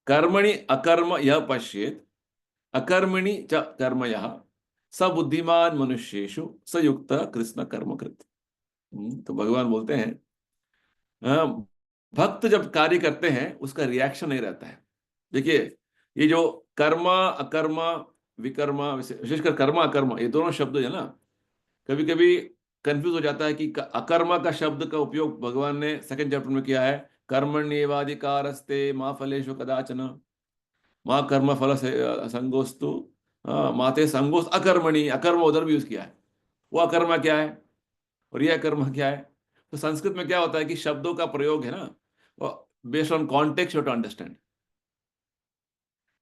कर्मणि अकर्म यह पश्येत अकर्मणि च कर्म यह स बुद्धिमान मनुष्येषु स युक्त कृष्ण कर्मकृत। तो भगवान बोलते हैं भक्त जब कार्य करते हैं उसका रिएक्शन नहीं रहता है। देखिए, ये जो कर्म अकर्म विकर्म, विशेषकर कर्म अकर्म, ये दोनों शब्द है ना, कभी कभी कंफ्यूज हो जाता है कि अकर्म का शब्द का उपयोग भगवान ने सेकंड चैप्टर में किया है, कर्मण्येवाधिकारस्ते मा फलेषु कदाचन माँ कर्म फल संगोस्तु माते संगोस्त अकर्मणि, अकर्म उधर भी यूज किया है। वो अकर्मा क्या है और ये अकर्मा क्या है? तो संस्कृत में क्या होता है कि शब्दों का प्रयोग है ना, वो based on context you to understand.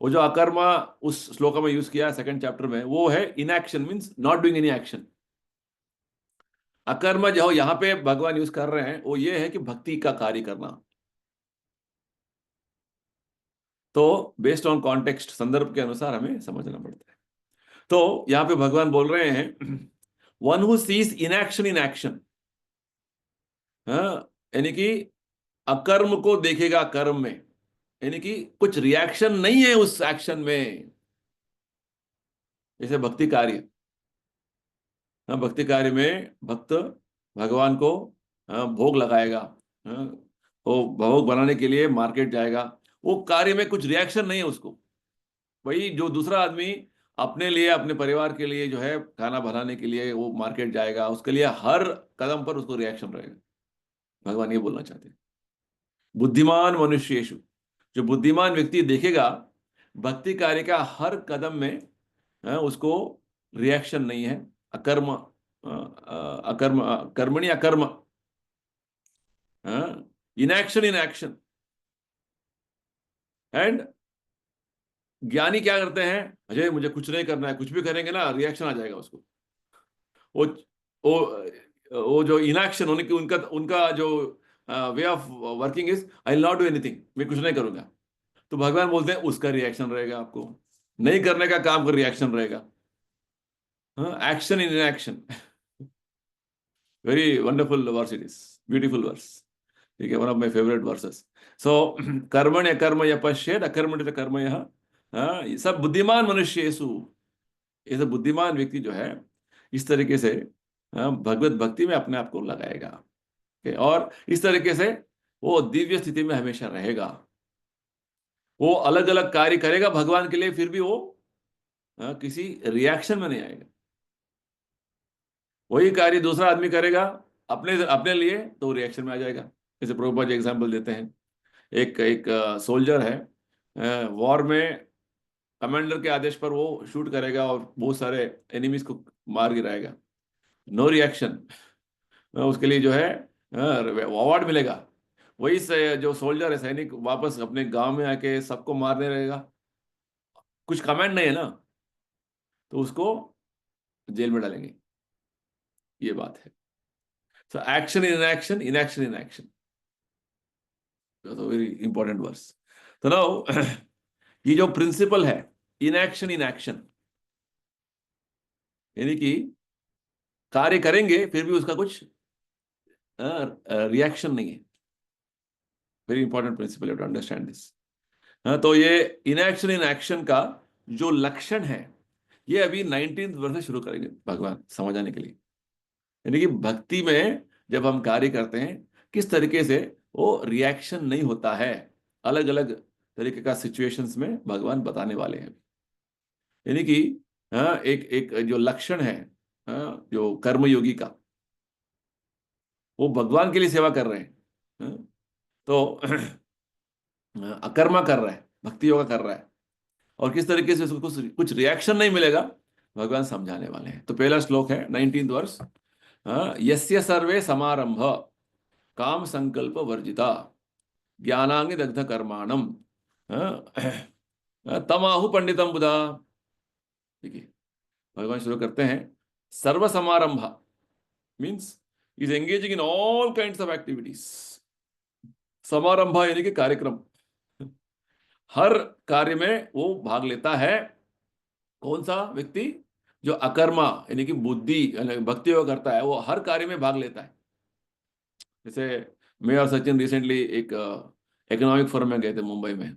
वो जो अकर्मा उस श्लोक में यूज किया है सेकंड चैप्टर में, वो है inaction, means not doing any action. अकर्म जो यहाँ पे भगवान यूज कर रहे हैं वो ये है कि भक्ति का कार्य करना। तो बेस्ड ऑन कॉन्टेक्स्ट, संदर्भ के अनुसार हमें समझना पड़ता है। तो यहां पे भगवान बोल रहे हैं one who seize inaction in action, यानी कि अकर्म को देखेगा कर्म में, यानी कि कुछ रिएक्शन नहीं है उस एक्शन में। जैसे भक्ति कार्य, भक्ति कार्य में भक्त भगवान को भोग लगाएगा, वो भोग बनाने के लिए मार्केट जाएगा, वो कार्य में कुछ रिएक्शन नहीं है उसको। वही जो दूसरा आदमी अपने लिए, अपने परिवार के लिए जो है खाना बनाने के लिए वो मार्केट जाएगा, उसके लिए हर कदम पर उसको रिएक्शन रहेगा। भगवान ये बोलना चाहते हैं बुद्धिमान मनुष्येषु, जो बुद्धिमान व्यक्ति देखेगा भक्ति कार्य का हर कदम में उसको रिएक्शन नहीं है। अकर्म अकर्म कर्मणि अकर्म, इनएक्शन इन एक्शन। एंड ज्ञानी क्या करते हैं, अजय मुझे कुछ नहीं करना है, कुछ भी करेंगे ना रिएक्शन आ जाएगा उसको। वो वो जो इनएक्शन होने की उनका उनका जो way of working is I will not do anything, मैं कुछ नहीं करूंगा। तो भगवान बोलते हैं उसका रिएक्शन रहेगा, आपको नहीं करने का काम का रिएक्शन रहेगा। Action in action. Very wonderful verse it is, beautiful verse. ठीक है, one of my favourite verses. So कर्मण्य कर्म यः पश्येत् अकर्मण्य कर्म यः सब बुद्धिमान मनुष्येषु, ये सब बुद्धिमान व्यक्ति जो है इस तरीके से भगवत भक्ति में अपने आप को लगाएगा। और इस तरीके से वो दिव्य स्थिति में हमेशा रहेगा। वो अलग अलग कार्य करेगा भगवान के लिए, फिर भी वो किसी रिएक्शन में नहीं आएगा। वही कार्य दूसरा आदमी करेगा अपने अपने लिए, तो रिएक्शन में आ जाएगा। जैसे प्रभुपाद जी एग्जाम्पल देते हैं, एक एक सोल्जर है, वॉर में कमांडर के आदेश पर वो शूट करेगा और बहुत सारे एनिमीज को मार गिराएगा, नो रिएक्शन, उसके लिए जो है अवार्ड मिलेगा। वही से जो सोल्जर है, सैनिक, वापस अपने गांव में आके सबको मारने रहेगा, कुछ कमांड नहीं है ना, तो उसको जेल में डालेंगे। ये बात है। So action in action, inaction in action, very important verse. तो नाउ ये जो प्रिंसिपल है इनएक्शन इन एक्शन, यानी कि कार्य करेंगे फिर भी उसका कुछ रिएक्शन नहीं है। Very important principle, to understand this. तो ये इनएक्शन इन एक्शन का जो लक्षण है, ये अभी 19th वर्ष से शुरू करेंगे भगवान समझाने के लिए। यानी कि भक्ति में जब हम कार्य करते हैं किस तरीके से वो रिएक्शन नहीं होता है, अलग अलग तरीके का सिचुएशंस में भगवान बताने वाले हैं। यानी कि एक एक जो लक्षण है जो कर्मयोगी का, वो भगवान के लिए सेवा कर रहे हैं, तो अकर्मा कर रहा है, भक्ति योगा कर रहा है, और किस तरीके से उसको कुछ रिएक्शन नहीं मिलेगा, भगवान समझाने वाले हैं। तो पहला श्लोक है 19th वर्ष, यस्य सर्वे समारंभ काम संकल्प वर्जिता ज्ञानांग दग्ध कर्माणम तमाहु पंडितम बुधा। देखिए भगवान शुरू करते हैं, सर्व समारंभ means is engaging in all kinds of activities. समारंभ यानी कि कार्यक्रम, हर कार्य में वो भाग लेता है। कौन सा व्यक्ति? जो अकर्मा यानी कि बुद्धि भक्ति योग करता है, वो हर कार्य में भाग लेता है। जैसे मैं और सचिन रिसेंटली इकोनॉमिक फोरम में गए थे मुंबई में,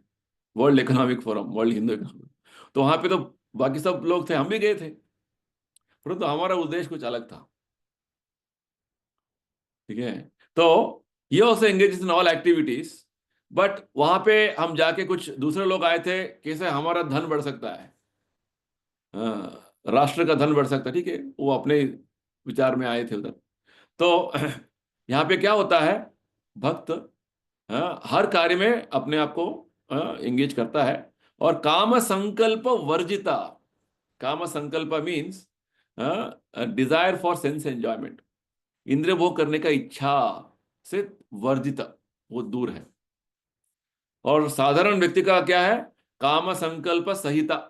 world economic forum, world Hindu economic, तो वहां पे तो बाकी सब लोग थे, हम भी गए थे, परंतु हमारा उद्देश्य कुछ अलग था। ठीक है, तो ये also engages in all activities, but वहां पे हम जाके, कुछ दूसरे लोग आए थे, कैसे हमारा धन बढ़ सकता है, राष्ट्र का धन बढ़ सकता है, ठीक है, वो अपने विचार में आए थे उधर। तो यहाँ पे क्या होता है, भक्त हर कार्य में अपने आप को एंगेज करता है, और काम संकल्प वर्जिता, काम संकल्प means desire for sense enjoyment, इंद्रिय भोग करने का इच्छा से वर्जित, वो दूर है। और साधारण व्यक्ति का क्या है, काम संकल्प संहिता,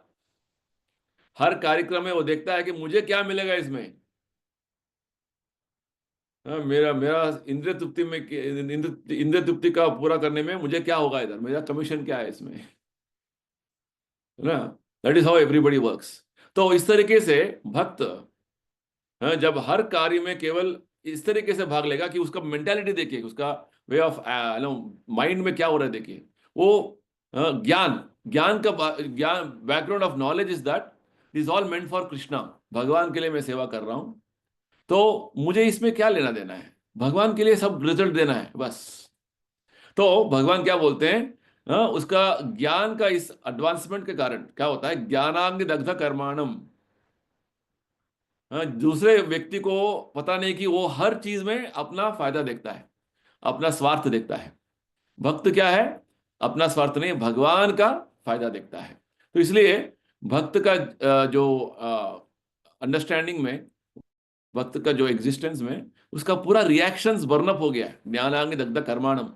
हर कार्यक्रम में वो देखता है कि मुझे क्या मिलेगा इसमें, मेरा मेरा इंद्रिय तृप्ति में, इंद्रिय तृप्ति का पूरा करने में मुझे क्या होगा, इधर मेरा कमीशन क्या है इसमें, है ना। That is how everybody works. तो इस तरीके से भक्त जब हर कार्य में केवल इस तरीके से भाग लेगा कि उसका मेंटालिटी देखिए, उसका वे ऑफ माइंड में क्या हो रहा है देखिए, वो ज्ञान ज्ञान का ज्ञान, background of knowledge is that this all meant for Krishna, भगवान के लिए मैं सेवा कर रहा हूं, तो मुझे इसमें क्या लेना देना है, भगवान के लिए सब रिजल्ट देना है बस। तो भगवान क्या बोलते हैं, उसका ज्ञान का इस एडवांसमेंट के कारण क्या होता है, ज्ञानांग दग्ध कर्माणम, दूसरे व्यक्ति को पता नहीं कि वो हर चीज में अपना फायदा देखता है, अपना स्वार्थ देखता है। भक्त क्या है, अपना स्वार्थ नहीं, भगवान का फायदा देखता है। तो इसलिए भक्त का जो अंडरस्टैंडिंग में, भक्त का जो एग्जिस्टेंस में, उसका पूरा रिएक्शंस बर्नअप हो गया है, ज्ञानांग दग्ध कर्माणम।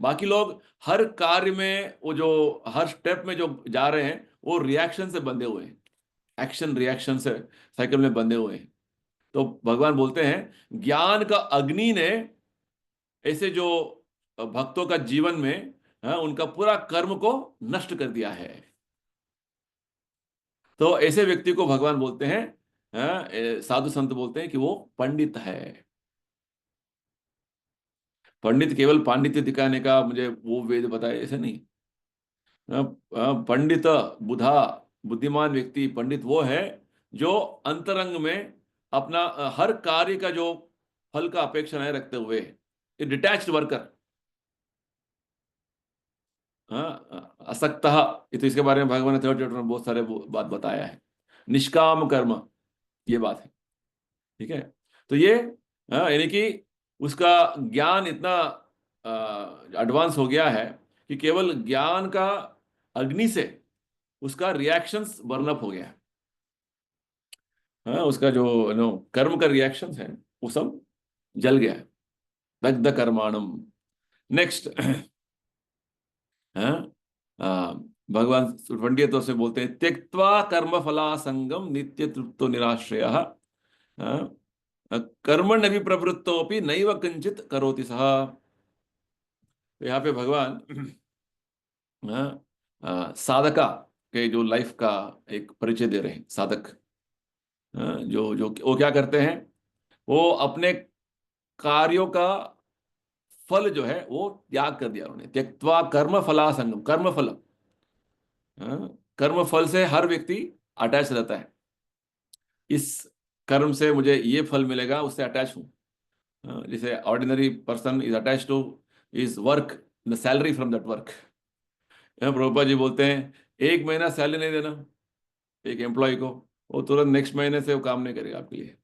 बाकी लोग हर कार्य में, वो जो हर स्टेप में जो जा रहे हैं, वो रिएक्शन से बंधे हुए हैं, एक्शन रिएक्शन से साइकिल में बंधे हुए हैं। तो भगवान बोलते हैं ज्ञान का अग्नि ने ऐसे जो भक्तों का जीवन में उनका पूरा कर्म को नष्ट कर दिया है। तो ऐसे व्यक्ति को भगवान बोलते हैं, साधु संत बोलते हैं कि वो पंडित है। पंडित केवल पांडित्य दिखाने का मुझे वो वेद बताए ऐसे नहीं। पंडित, बुधा, बुद्धिमान व्यक्ति, पंडित वो है जो अंतरंग में अपना हर कार्य का जो फल का अपेक्षा नहीं रखते हुए, डिटैच्ड वर्कर, असक्त, ये तो इसके बारे में भगवान ने थर्ड चैप्टर में बहुत सारे बात बताया है। निष्काम कर्म, ये बात है, ठीक है। तो ये यानी कि उसका ज्ञान इतना एडवांस हो गया है कि केवल ज्ञान का अग्नि से उसका रिएक्शंस बर्नअप हो गया है। उसका जो कर्म का रिएक्शंस है वो सब जल गया है, दग्ध कर्माणम। नेक्स्ट भगवान 20 से बोलते हैं, त्यक्त्वा कर्म फलासंगम नित्य तृप्तो निराश्रयः कर्मण्यपि प्रवृत्तोपि नैव किंचित करोति सः। तो यहाँ पे भगवान साधका के जो लाइफ का एक परिचय दे रहे हैं। साधक जो जो वो क्या करते हैं, वो अपने कार्यों का फल जो है वो त्याग कर दिया उन्होंने। त्यक्त्वा कर्म फलासंगम, कर्म फल, कर्म फल से हर व्यक्ति अटैच रहता है, इस कर्म से मुझे ये फल मिलेगा, उससे अटैच हूं। जैसे ordinary person is attach to his work, the salary from that work. Prabhupada ji बोलते हैं, एक महीना सैलरी नहीं देना एक एम्प्लॉय को, वो तुरंत नेक्स्ट महीने से वो काम नहीं करेगा आपके लिए,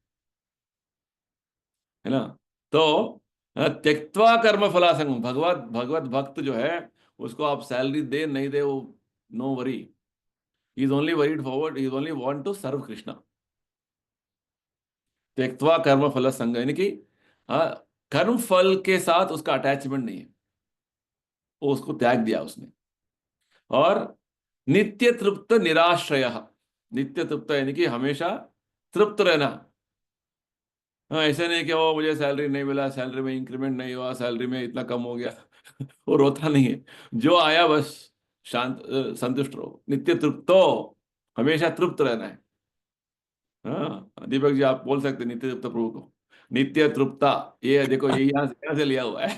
है ना। तो त्यक्त्वा कर्म फलासंगम, भगवत भगवत भक्त जो है उसको आप सैलरी दे नहीं दे, वो no worry, he is only worried forward, he is only want to serve Krishna. त्यक्त्वा कर्म फल संग, यानी कि कर्म फल के साथ उसका अटैचमेंट नहीं है, वो उसको त्याग दिया उसने। और नित्य तृप्त निराश्रय, नित्य तृप्त यानी कि हमेशा तृप्त रहना। ऐसे नहीं कि वो मुझे सैलरी नहीं मिला, सैलरी में इंक्रीमेंट नहीं हुआ, सैलरी में इतना कम हो गया वो रोता नहीं है, जो आया बस शांत संतुष्ट रहो, नित्य तृप्तो, हमेशा तृप्त रहना है। हाँ, दीपक जी आप बोल सकते नित्य तृप्त प्रभु को, नित्य तृप्ता, ये देखो ये यहाँ से लिया हुआ है।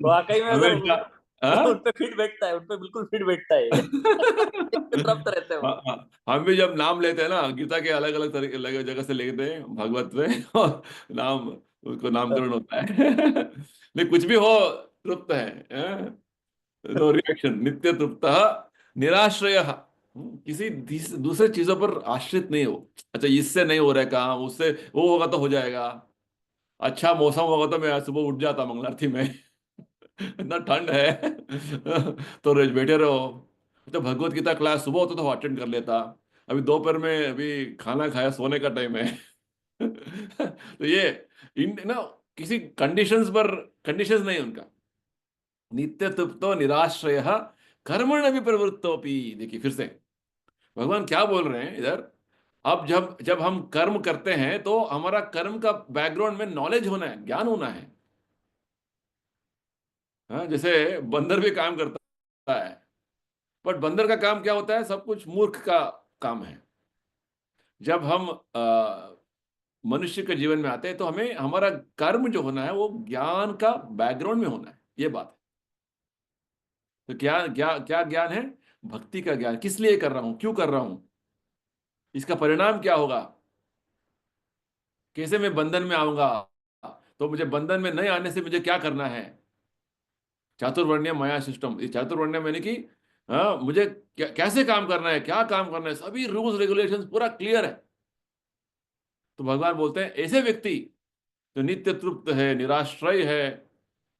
वाकई में सर हमेशा हाँ? उन पे फिट बैठता है, उन पे बिल्कुल फिट बैठता है। तृप्त रहते हैं वो। हाँ, हाँ, हम भी जब नाम लेते हैं ना, गीता के अलग अलग तरीके अलग जगह से लेते हैं भागवत में, और नाम उसको नामकरण होता है। लेकिन कुछ भी हो, तृप्त है, नो रिएक्शन, नित्य तृप्त, निराश्रय, किसी दूसरे चीजों पर आश्रित नहीं हो। अच्छा इससे नहीं हो रहा है काम, उससे वो होगा तो हो जाएगा, अच्छा मौसम होगा तो मैं सुबह उठ जाता मंगलारती में। इतना ठंड है तो रोज बैठे रहो। तो भगवत गीता क्लास सुबह होता तो अटेंड कर लेता, अभी दोपहर में अभी खाना खाया, सोने का टाइम है। तो ये इन ना किसी कंडीशंस पर, कंडीशंस नहीं उनका, नित्य तृप्तो निराश्रय कर्मण भी प्रवृत्तोपि। देखिए फिर से भगवान क्या बोल रहे हैं इधर, अब जब जब हम कर्म करते हैं तो हमारा कर्म का बैकग्राउंड में नॉलेज होना है, ज्ञान होना है। हाँ, जैसे बंदर भी काम करता है, बट बंदर का काम क्या होता है, सब कुछ मूर्ख का काम है। जब हम मनुष्य के जीवन में आते हैं तो हमें हमारा कर्म जो होना है वो ज्ञान का बैकग्राउंड में होना है, ये बात है। तो क्या क्या क्या ज्ञान है, भक्ति का ज्ञान, किस लिए कर रहा हूं, क्यों कर रहा हूं, इसका परिणाम क्या होगा, कैसे मैं बंधन में आऊंगा, तो मुझे बंधन में नहीं आने से मुझे क्या करना है। चातुर्वर्ण्य माया सिस्टम, ये चातुर्वर्ण्य मैंने कि मुझे कैसे काम करना है, क्या काम करना है, सभी रूल्स रेगुलेशंस पूरा क्लियर है। तो भगवान बोलते हैं ऐसे व्यक्ति जो नित्य तृप्त है, निराश्रय है,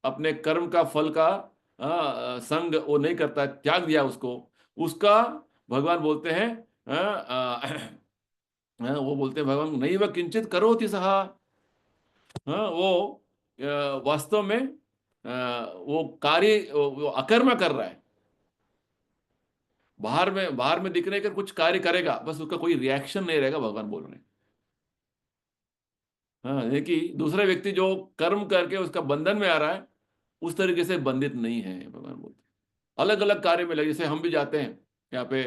अपने कर्म का फल का संग वो नहीं करता, त्याग दिया उसको, उसका भगवान बोलते हैं वो बोलते हैं भगवान, नहीं वह किंचित करोति सहा, वो वास्तव में वो कार्य वो अकर्मा कर रहा है, बाहर में दिखने का कुछ कार्य करेगा, बस उसका कोई रिएक्शन नहीं रहेगा, भगवान बोल रहे हैं। हाँ, ये कि दूसरा व्यक्ति जो कर्म करके उसका बंधन में आ रहा है, उस तरीके से बंधित नहीं है, भगवान बोलते हैं। अलग अलग कार्य में लगे, जैसे हम भी जाते हैं यहाँ पे,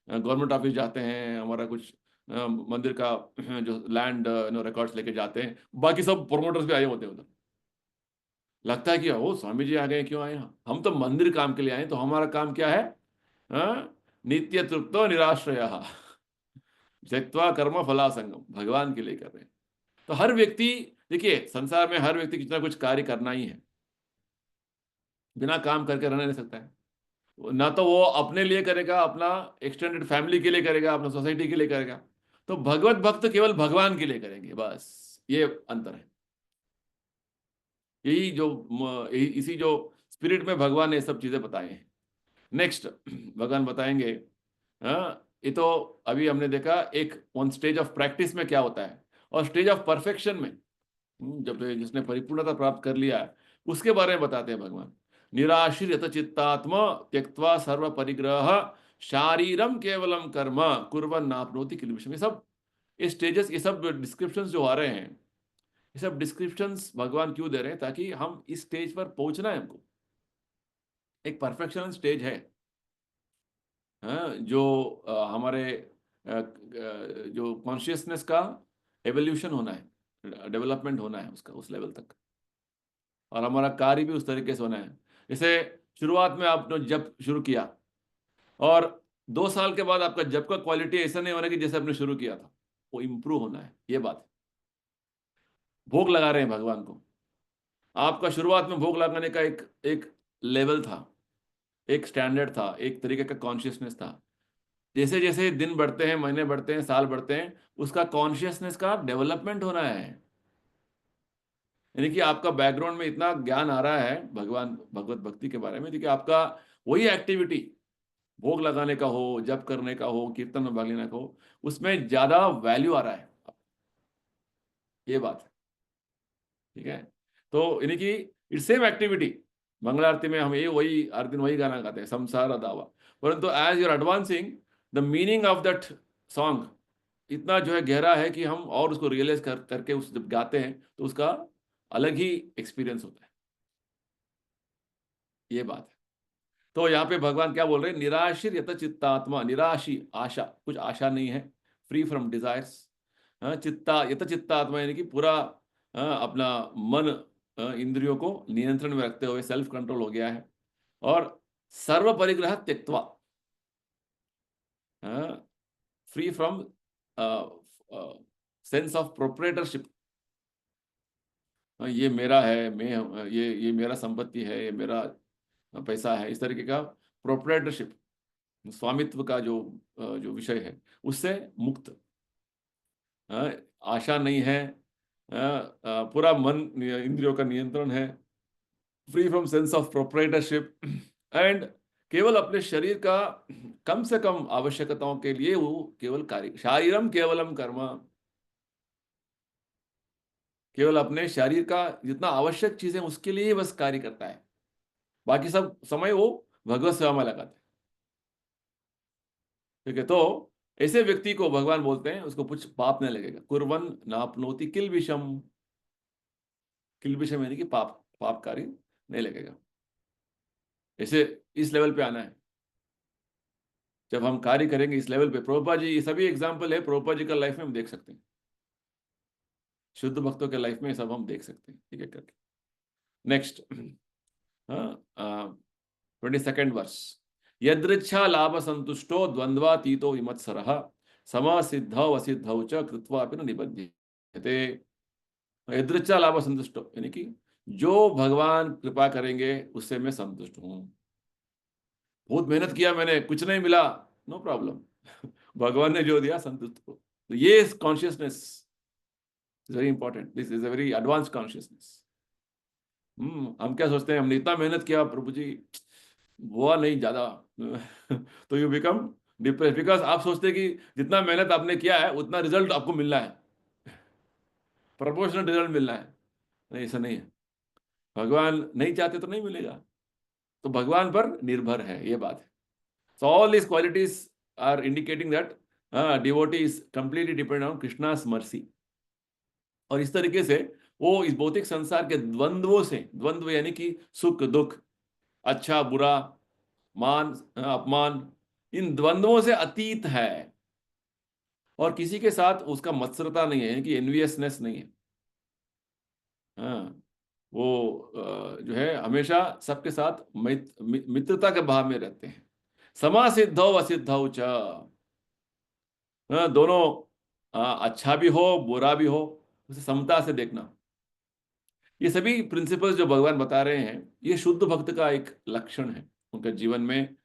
गवर्नमेंट ऑफिस जाते हैं, हमारा कुछ मंदिर का जो लैंड रिकॉर्ड्स लेके जाते हैं, बाकी सब प्रोमोटर्स भी आए होते हैं उधर। लगता है कि ओ स्वामी जी आ गए, क्यों आए हम तो मंदिर काम के लिए आए, तो हमारा काम क्या है, नित्य तृप्तो निराश्रय त्यक्त्वा कर्म फलासंगम, भगवान के लिए कर रहे हैं। तो हर व्यक्ति, देखिए संसार में हर व्यक्ति कितना कुछ कार्य करना ही है, बिना काम करके रहना नहीं सकता है। ना तो वो अपने लिए करेगा, अपना एक्सटेंडेड फैमिली के लिए करेगा, अपना सोसाइटी के लिए करेगा। तो भगवत भक्त केवल भगवान के लिए करेंगे, बस ये अंतर है। यही जो इसी जो स्पिरिट में भगवान ने ये सब चीजें बताए हैं। नेक्स्ट भगवान बताएंगे, ये तो अभी हमने देखा एक वन स्टेज ऑफ प्रैक्टिस में क्या होता है, और स्टेज ऑफ परफेक्शन में, जब जिसने परिपूर्णता प्राप्त कर लिया है उसके बारे में बताते हैं भगवान। निराशीर चित्तात्म त्यक्त्वा सर्व परिग्रह शारीरम केवलम कर्म कुर्वन् नाप्नोति किल्बिषम्। ये सब, ये स्टेजेस, ये सब डिस्क्रिप्शंस जो आ रहे हैं, ये सब डिस्क्रिप्शंस भगवान क्यों दे रहे हैं, ताकि हम इस स्टेज पर पहुंचना है हमको। एक परफेक्शन स्टेज है, जो हमारे जो कॉन्शियसनेस का एवोल्यूशन होना है, डेवलपमेंट होना है उसका, उस लेवल तक, और हमारा कार्य भी उस तरीके से होना है। जैसे शुरुआत में आपने जब शुरू किया, और 2 साल के बाद आपका जब का क्वालिटी ऐसा नहीं होना कि जैसे आपने शुरू किया था, वो इंप्रूव होना है, ये बात है। भोग लगा रहे हैं भगवान को, आपका शुरुआत में भोग लगाने का एक एक लेवल था, एक स्टैंडर्ड था, एक तरीके का कॉन्शियसनेस था। जैसे जैसे दिन बढ़ते हैं, महीने बढ़ते हैं, साल बढ़ते हैं, उसका कॉन्शियसनेस का डेवलपमेंट होना है। यानी कि आपका बैकग्राउंड में इतना ज्ञान आ रहा है भगवान भगवत भक्ति के बारे में, कि आपका वही एक्टिविटी, भोग लगाने का हो, जप करने का हो, कीर्तन में भाग लेने का हो, उसमें ज्यादा वैल्यू आ रहा है, ये बात है। ठीक है, तो यानी कि इट्स सेम एक्टिविटी। मंगल आरती में हम ये वही हर दिन वही गाना गाते हैं, संसार दावा, परंतु as your advancing, the meaning of that song इतना जो है गहरा है कि हम और उसको रियलाइज करके उस जब गाते हैं तो उसका अलग ही एक्सपीरियंस होता है, ये बात है। तो यहाँ पे भगवान क्या बोल रहे हैं, निराशीर यत चित्तात्मा, निराशी आशा, कुछ आशा नहीं है, फ्री फ्रॉम डिजायर्स, चित्ता यत चित्तात्मा यानी कि पूरा अपना मन इंद्रियों को नियंत्रण में रखते हुए सेल्फ कंट्रोल हो गया है, और सर्व परिग्रह त्यक्त्वा, free from sense of proprietorship, ये मेरा है, मैं ये मेरा संपत्ति है, ये मेरा पैसा है, इस तरीके का प्रोप्रेटरशिप, स्वामित्व का जो विषय है, उससे मुक्त, आशा नहीं है, पूरा मन इंद्रियों का नियंत्रण है, free from sense of proprietorship, and केवल अपने शरीर का कम से कम आवश्यकताओं के लिए वो केवल कार्य, शारीरम केवलम कर्म, केवल अपने शरीर का जितना आवश्यक चीज है उसके लिए ही बस कार्य करता है, बाकी सब समय वो भगवत सेवा में लगाता है। ठीक है, तो ऐसे व्यक्ति को भगवान बोलते हैं उसको कुछ पाप नहीं लगेगा। कुर्वन नापनोति किल विषम, किल विषम यानी कि पाप कार्य नहीं लगेगा। ऐसे इस लेवल पे आना है, जब हम कार्य करेंगे इस लेवल पे। प्रभुपाद जी, ये सभी एग्जाम्पल है प्रभुपाद जी का लाइफ में हम देख सकते हैं, शुद्ध भक्तों के लाइफ में ये सब हम देख सकते हैं। ठीक है, करके नेक्स्ट 22nd वर्ष, यदृच्छा लाभ संतुष्टो द्वंद्वातीतो विमत्सरः समासिद्धौ असिद्धौ च कृत्वापि न निबध्यते। यदृच्छा लाभ संतुष्टो यानी कि जो भगवान कृपा करेंगे उससे मैं संतुष्ट हूं। बहुत मेहनत किया मैंने, कुछ नहीं मिला, नो प्रॉब्लम, भगवान ने जो दिया संतुष्ट हो। तो ये consciousness is very important, this is a very advance consciousness. हम क्या सोचते हैं, हमने इतना मेहनत किया प्रभु जी, हुआ नहीं ज्यादा, तो यू बिकम डिप्रेस, बिकॉज आप सोचते हैं कि जितना मेहनत आपने किया है उतना रिजल्ट आपको मिलना है, प्रोपोर्शनल रिजल्ट मिलना है। नहीं, ऐसा नहीं है, भगवान नहीं चाहते तो नहीं मिलेगा, तो भगवान पर निर्भर है, ये बात है। So all this qualities are indicating that devotee is completely dependent on Krishna's mercy. और इस तरीके से वो इस भौतिक संसार के द्वंद्वों से, द्वंद्व यानी कि सुख दुख, अच्छा बुरा, मान अपमान, इन द्वंद्वों से अतीत है, और किसी के साथ उसका मत्सरता नहीं है, यानी कि एनवियसनेस नहीं है। हाँ, वो जो है हमेशा सबके साथ मित्रता के भाव में रहते हैं। समासिद्धौ असिद्धौ च, दोनों अच्छा भी हो बुरा भी हो, उसे समता से देखना। ये सभी प्रिंसिपल्स जो भगवान बता रहे हैं, ये शुद्ध भक्त का एक लक्षण है। उनके जीवन में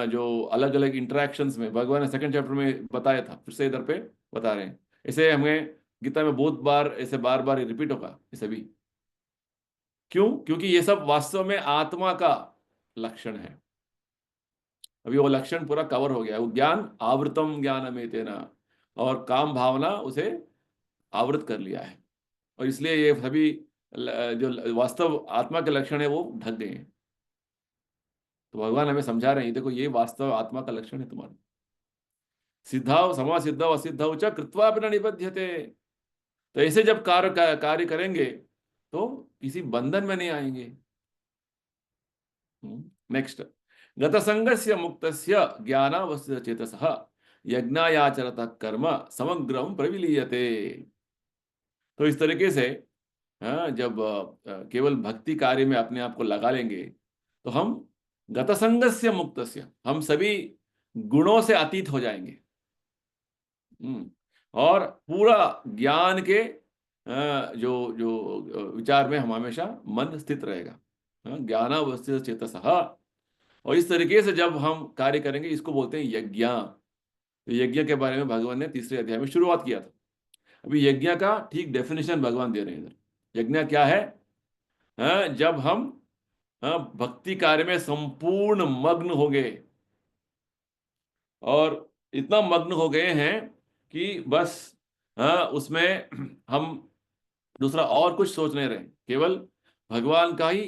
जो अलग अलग इंटरेक्शंस में भगवान ने 2nd चैप्टर में बताया था, फिर से इधर पे बता रहे हैं। ऐसे हमें गीता में बहुत बार ऐसे बार बार रिपीट होगा ये सभी। क्यों? क्योंकि ये सब वास्तव में आत्मा का लक्षण है। अभी वो लक्षण पूरा कवर हो गया, वो ज्ञान आवृतम ज्ञान में तेना, और काम उसे आवृत कर लिया है, और इसलिए ये सभी जो वास्तव आत्मा के लक्षण है वो ढक गए हैं। तो भगवान हमें समझा रहे हैं, देखो ये वास्तव आत्मा का लक्षण है तुम्हारा। सिद्धाव समा सिद्धव असिद्धव च कृत्वा अपना निबध्यते। तो ऐसे जब कार्य करेंगे तो किसी बंधन में नहीं आएंगे। नेक्स्ट, गतसंगस्य मुक्तस्य ज्ञानावस्थित चेतसः यज्ञायाचरतः कर्म समग्रम प्रविलीयते। तो इस तरीके से जब केवल भक्ति कार्य में अपने आप को लगा लेंगे तो हम गतसंगस्य मुक्तस्य, हम सभी गुणों से अतीत हो जाएंगे। और पूरा ज्ञान के जो जो विचार में हम हमेशा मन स्थित रहेगा, ज्ञानावस्थित चेतसः। और इस तरीके से जब हम कार्य करेंगे, इसको बोलते हैं यज्ञ। तो यज्ञ के बारे में भगवान ने 3रे अध्याय में शुरुआत किया था। अभी यज्ञ का ठीक डेफिनेशन भगवान दे रहे हैं इधर। यज्ञ क्या है? जब हम भक्ति कार्य में संपूर्ण मग्न हो गए, और इतना मग्न हो गए हैं कि बस उसमें हम दूसरा और कुछ सोच नहीं रहे, केवल भगवान का ही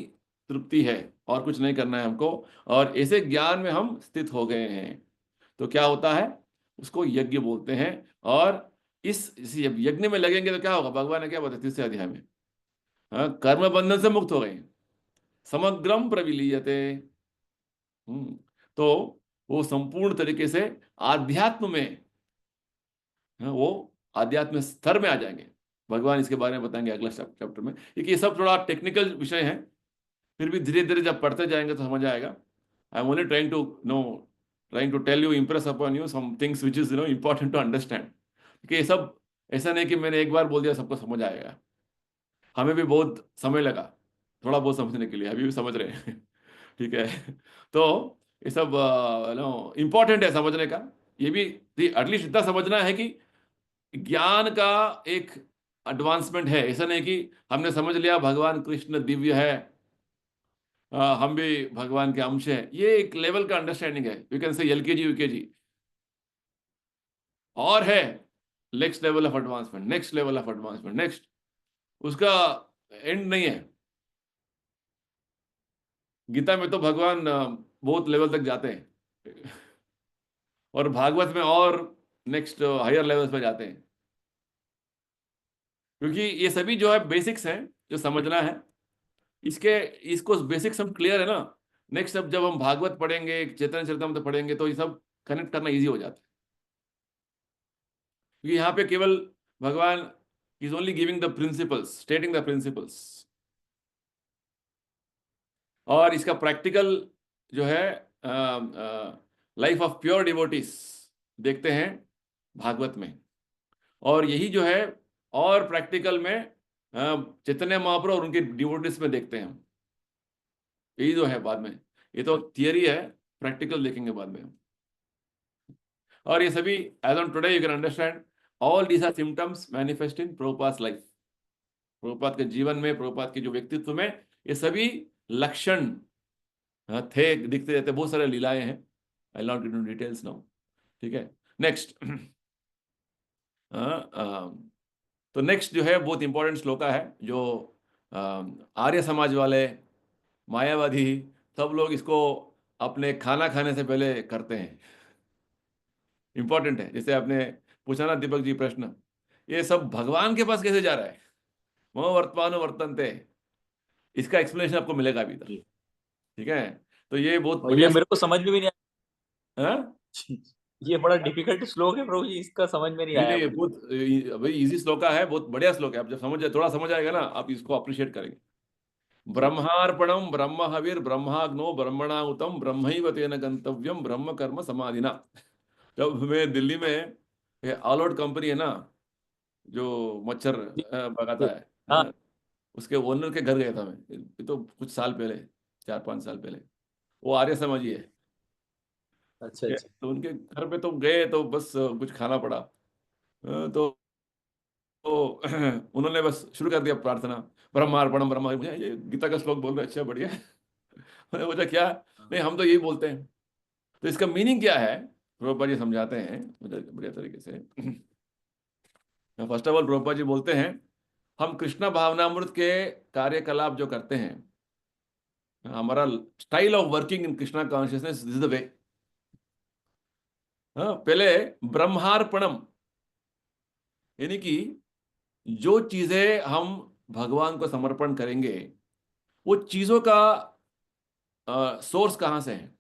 तृप्ति है, और कुछ नहीं करना है हमको, और ऐसे ज्ञान में हम स्थित हो गए हैं। तो क्या होता है, उसको यज्ञ बोलते हैं। और इस यज्ञ में लगेंगे तो क्या होगा, भगवान ने क्या बताया 3रे अध्याय में, कर्म बंधन से मुक्त हो गए, समग्रम प्रविलीयते। तो वो संपूर्ण तरीके से आध्यात्म में, वो आध्यात्मिक स्तर में आ जाएंगे। भगवान इसके बारे में बताएंगे अगला चैप्टर में, क्योंकि ये सब थोड़ा टेक्निकल विषय है, फिर भी धीरे धीरे जब पढ़ते जाएंगे तो समझ आएगा। I am only trying to tell you, impress upon you some things which is important to understand, क्योंकि ये सब ऐसा नहीं कि मैंने एक बार बोल दिया सबको समझ आएगा। हमें भी बहुत समय लगा थोड़ा बहुत समझने के लिए, अभी भी समझ रहे हैं ठीक है। तो ये सब इम्पोर्टेंट है समझने का। ये भी एटलीस्ट इतना समझना है कि ज्ञान का एक एडवांसमेंट है। ऐसा नहीं कि हमने समझ लिया भगवान कृष्ण दिव्य है, हम भी भगवान के अंश हैं, ये एक लेवल का अंडरस्टैंडिंग है। You can say LKG UKG, और है next level of advancement, next level of advancement, next, उसका एंड नहीं है। गीता में तो भगवान बहुत लेवल तक जाते हैं और भागवत में और नेक्स्ट हायर लेवल्स पे जाते हैं, क्योंकि ये सभी जो है बेसिक्स हैं जो समझना है। इसको बेसिक्स हम क्लियर है ना, नेक्स्ट अब जब हम भागवत पढ़ेंगे, चैतन्य चरितामृत पढ़ेंगे, तो ये सब कनेक्ट करना इजी हो जाता है, क्योंकि यहाँ पे केवल भगवान is only giving the principles, stating the principles, और इसका प्रैक्टिकल जो है लाइफ ऑफ प्योर डिवोटीज देखते हैं भागवत में, और यही जो है और प्रैक्टिकल में चैतन्य महाप्रभु और उनके डिवोटीज में देखते हैं हम। यही जो है बाद में, ये तो थियरी है, प्रैक्टिकल देखेंगे बाद में। और ये सभी as on today you can understand all these are symptoms manifest in Prabhupada life. Prabhupada के जीवन में, प्रभुपाद के जो व्यक्तित्व में ये सभी लक्षण थे, दिखते रहते, बहुत सारे लीलाएं हैं। I not get into details now, ठीक है। नेक्स्ट तो नेक्स्ट जो है बहुत इंपॉर्टेंट श्लोका है, जो आर्य समाज वाले, मायावादी, सब लोग इसको अपने खाना खाने से पहले करते हैं। इंपॉर्टेंट है। जैसे आपने पूछा ना दीपक जी प्रश्न, ये सब भगवान के पास कैसे जा रहा है, मो वर्तमान वर्तनते, इसका एक्सप्लेनेशन आपको मिलेगा अभी तक, ठीक है। तो ये बहुत और ये बढ़िया मेरे को समझ में भी नहीं हाँ? आया। ये बड़ा डिफिकल्ट श्लोक है प्रभु जी, इसका समझ में नहीं आया नहीं, मुझे। बहुत भाई इजी श्लोका है, बहुत बढ़िया श्लोक है। आप जब थोड़ा समझ आएगा ना, आप इसको अप्रिशिएट करेंगे। ब्रह्मार्पणम ब्रह्म हविर ब्रह्माग्नो ब्रह्मणाहुतम ब्रह्मैव तेन गंतव्यम ब्रह्म कर्म समाधिना। जब मैं दिल्ली में, ऑल आउट कंपनी है ना जो मच्छर भगाता है, हाँ। उसके ओनर के घर गया था मैं, ये तो कुछ साल पहले, 4-5 साल पहले। वो आर्य समाजी है, अच्छा अच्छा। तो उनके घर पे तो गए, तो बस कुछ खाना पड़ा, तो उन्होंने बस शुरू कर दिया प्रार्थना, ब्रह्मार्पणम ब्रह्म, मुझे ये गीता का श्लोक बोल रहे, अच्छा बढ़िया मैंने बोला क्या, नहीं हम तो यही बोलते हैं। तो इसका मीनिंग क्या है प्रभुपाद जी समझाते हैं मुझे बढ़िया तरीके से। First of all Prabhupada ji बोलते हैं, हम कृष्ण भावनामृत के कार्यकलाप जो करते हैं, हमारा style of working in Krishna consciousness, this is the way. पहले ब्रह्मार्पणम, यानी कि जो चीजें हम भगवान को समर्पण करेंगे, वो चीजों का सोर्स कहां से है,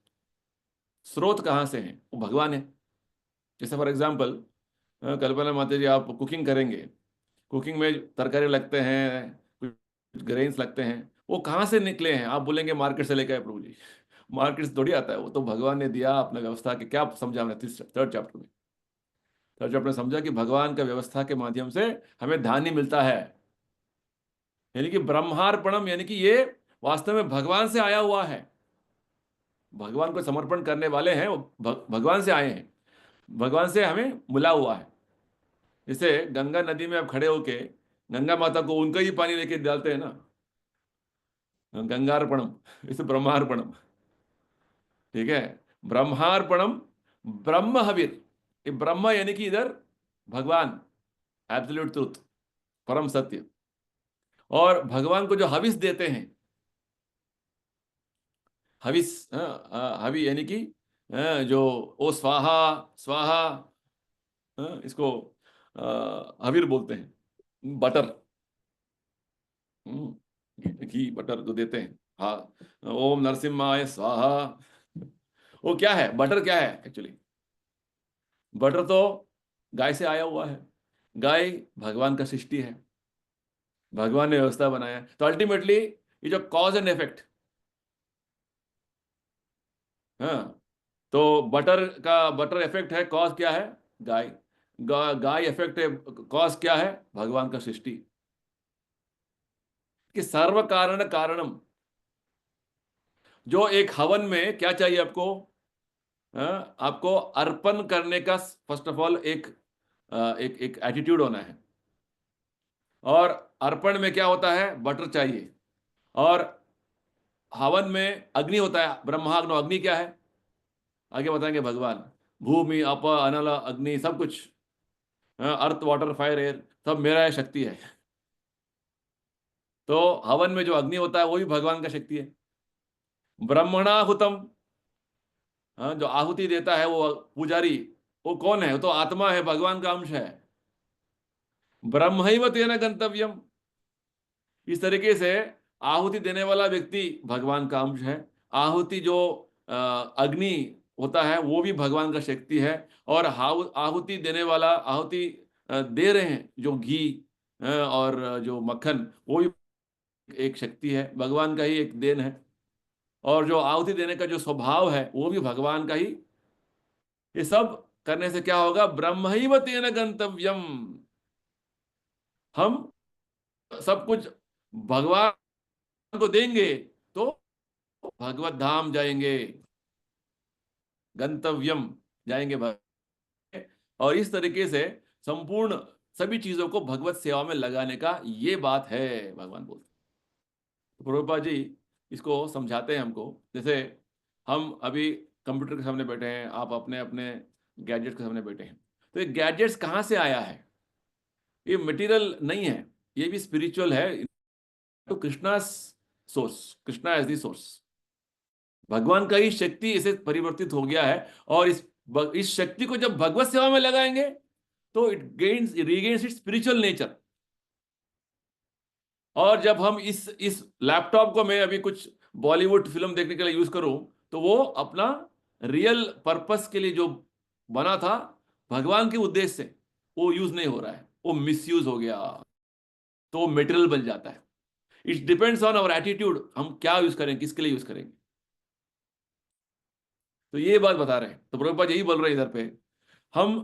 स्रोत कहां से है, वो भगवान है। जैसे फॉर एग्जाम्पल, कल्पना माता जी आप कुकिंग करेंगे, कुकिंग में तरकारी लगते हैं, कुछ ग्रेन्स लगते हैं, वो कहाँ से निकले हैं? आप बोलेंगे मार्केट से लेकर आए प्रभु जी। मार्केट से थोड़ी आता है, वो तो भगवान ने दिया अपने व्यवस्था के। क्या समझा हमने थर्ड चैप्टर में? थर्ड चैप्टर में समझा कि भगवान का व्यवस्था के माध्यम से हमें धान्य मिलता है, यानी कि ब्रह्मार्पणम, यानी कि ये वास्तव में भगवान से आया हुआ है। भगवान को समर्पण करने वाले हैं, वो भगवान से आए हैं, भगवान से हमें मिला हुआ है। जैसे गंगा नदी में आप खड़े होके गंगा माता को उनका ही पानी लेके डालते हैं ना, गंगार्पणम, इसे ब्रह्मार्पणम, ठीक है। ब्रह्मार्पणम ब्रह्म हविर, ये ब्रह्म यानी कि इधर भगवान, एब्सोल्यूट ट्रुथ, परम सत्य। और भगवान को जो हविस देते हैं, हविस, हवि यानी कि जो ओ स्वाहा स्वाहा, इसको हविर बोलते हैं। बटर, घी बटर जो देते हैं, हाँ, ओम नरसिम्हाय स्वाहा। वो क्या है, बटर क्या है एक्चुअली? बटर तो गाय से आया हुआ है, गाय भगवान का सृष्टि है, भगवान ने व्यवस्था बनाया है। तो अल्टीमेटली ये जो कॉज एंड इफेक्ट, हाँ, तो बटर इफेक्ट है, कॉज क्या है? गाय। गाय इफेक्ट है, कॉज क्या है? भगवान का सृष्टि। कि सर्व कारण कारणम, जो एक हवन में क्या चाहिए आपको? आपको अर्पण करने का फर्स्ट ऑफ ऑल एक एटीट्यूड होना है। और अर्पण में क्या होता है? बटर चाहिए। और हवन में अग्नि होता है, ब्रह्माग्नि। अग्नि क्या है? आगे बताएंगे भगवान। भूमि, अप, अनल, अग्नि, सब कुछ, अर्थ, वाटर, फायर, एयर, सब मेरा है, शक्ति है। तो हवन में जो अग्नि होता है वो भी भगवान का शक्ति है। ब्रह्मणाहुतम, जो आहुति देता है वो पुजारी, वो कौन है? वो तो आत्मा है, भगवान का अंश है। ब्रह्मैव तेन गंतव्यम, इस तरीके से आहुति देने वाला व्यक्ति भगवान का अंश है। आहुति जो अग्नि होता है वो भी भगवान का शक्ति है। और आहुति देने वाला, आहुति दे रहे हैं जो घी और जो मक्खन, वो भी एक शक्ति है, भगवान का ही एक देन है। और जो आहुति देने का जो स्वभाव है वो भी भगवान का ही। ये सब करने से क्या होगा? ब्रह्मैव तेन गंतव्यम, हम सब कुछ भगवान को देंगे तो भगवत धाम जाएंगे, गंतव्यम, जाएंगे और इस तरीके से संपूर्ण सभी चीजों को भगवत सेवा में लगाने का ये बात है, भगवान बोलते। तो प्रभुपाद जी इसको समझाते हैं हमको। जैसे हम अभी कंप्यूटर के सामने बैठे हैं, आप अपने अपने गैजेट के सामने बैठे हैं, तो ये गैजेट्स कहाँ से आया है? ये मटेरियल नहीं है, ये भी स्पिरिचुअल है। तो Krishna source, Krishna as the source, भगवान का ही शक्ति इसे परिवर्तित हो गया है। और इस शक्ति को जब भगवत सेवा में लगाएंगे तो it gains regains its spiritual nature. और जब हम इस लैपटॉप को मैं अभी कुछ बॉलीवुड फिल्म देखने के लिए यूज करूं, तो वो अपना रियल पर्पस के लिए जो बना था, भगवान के उद्देश्य से, वो यूज नहीं हो रहा है, वो मिसयूज हो गया, तो मटेरियल बन जाता है। It depends on our attitude, हम क्या यूज करेंगे, किसके लिए यूज करेंगे। तो ये बात बता रहे हैं। तो प्रभुपाद यही बोल रहे हैं इधर पे। हम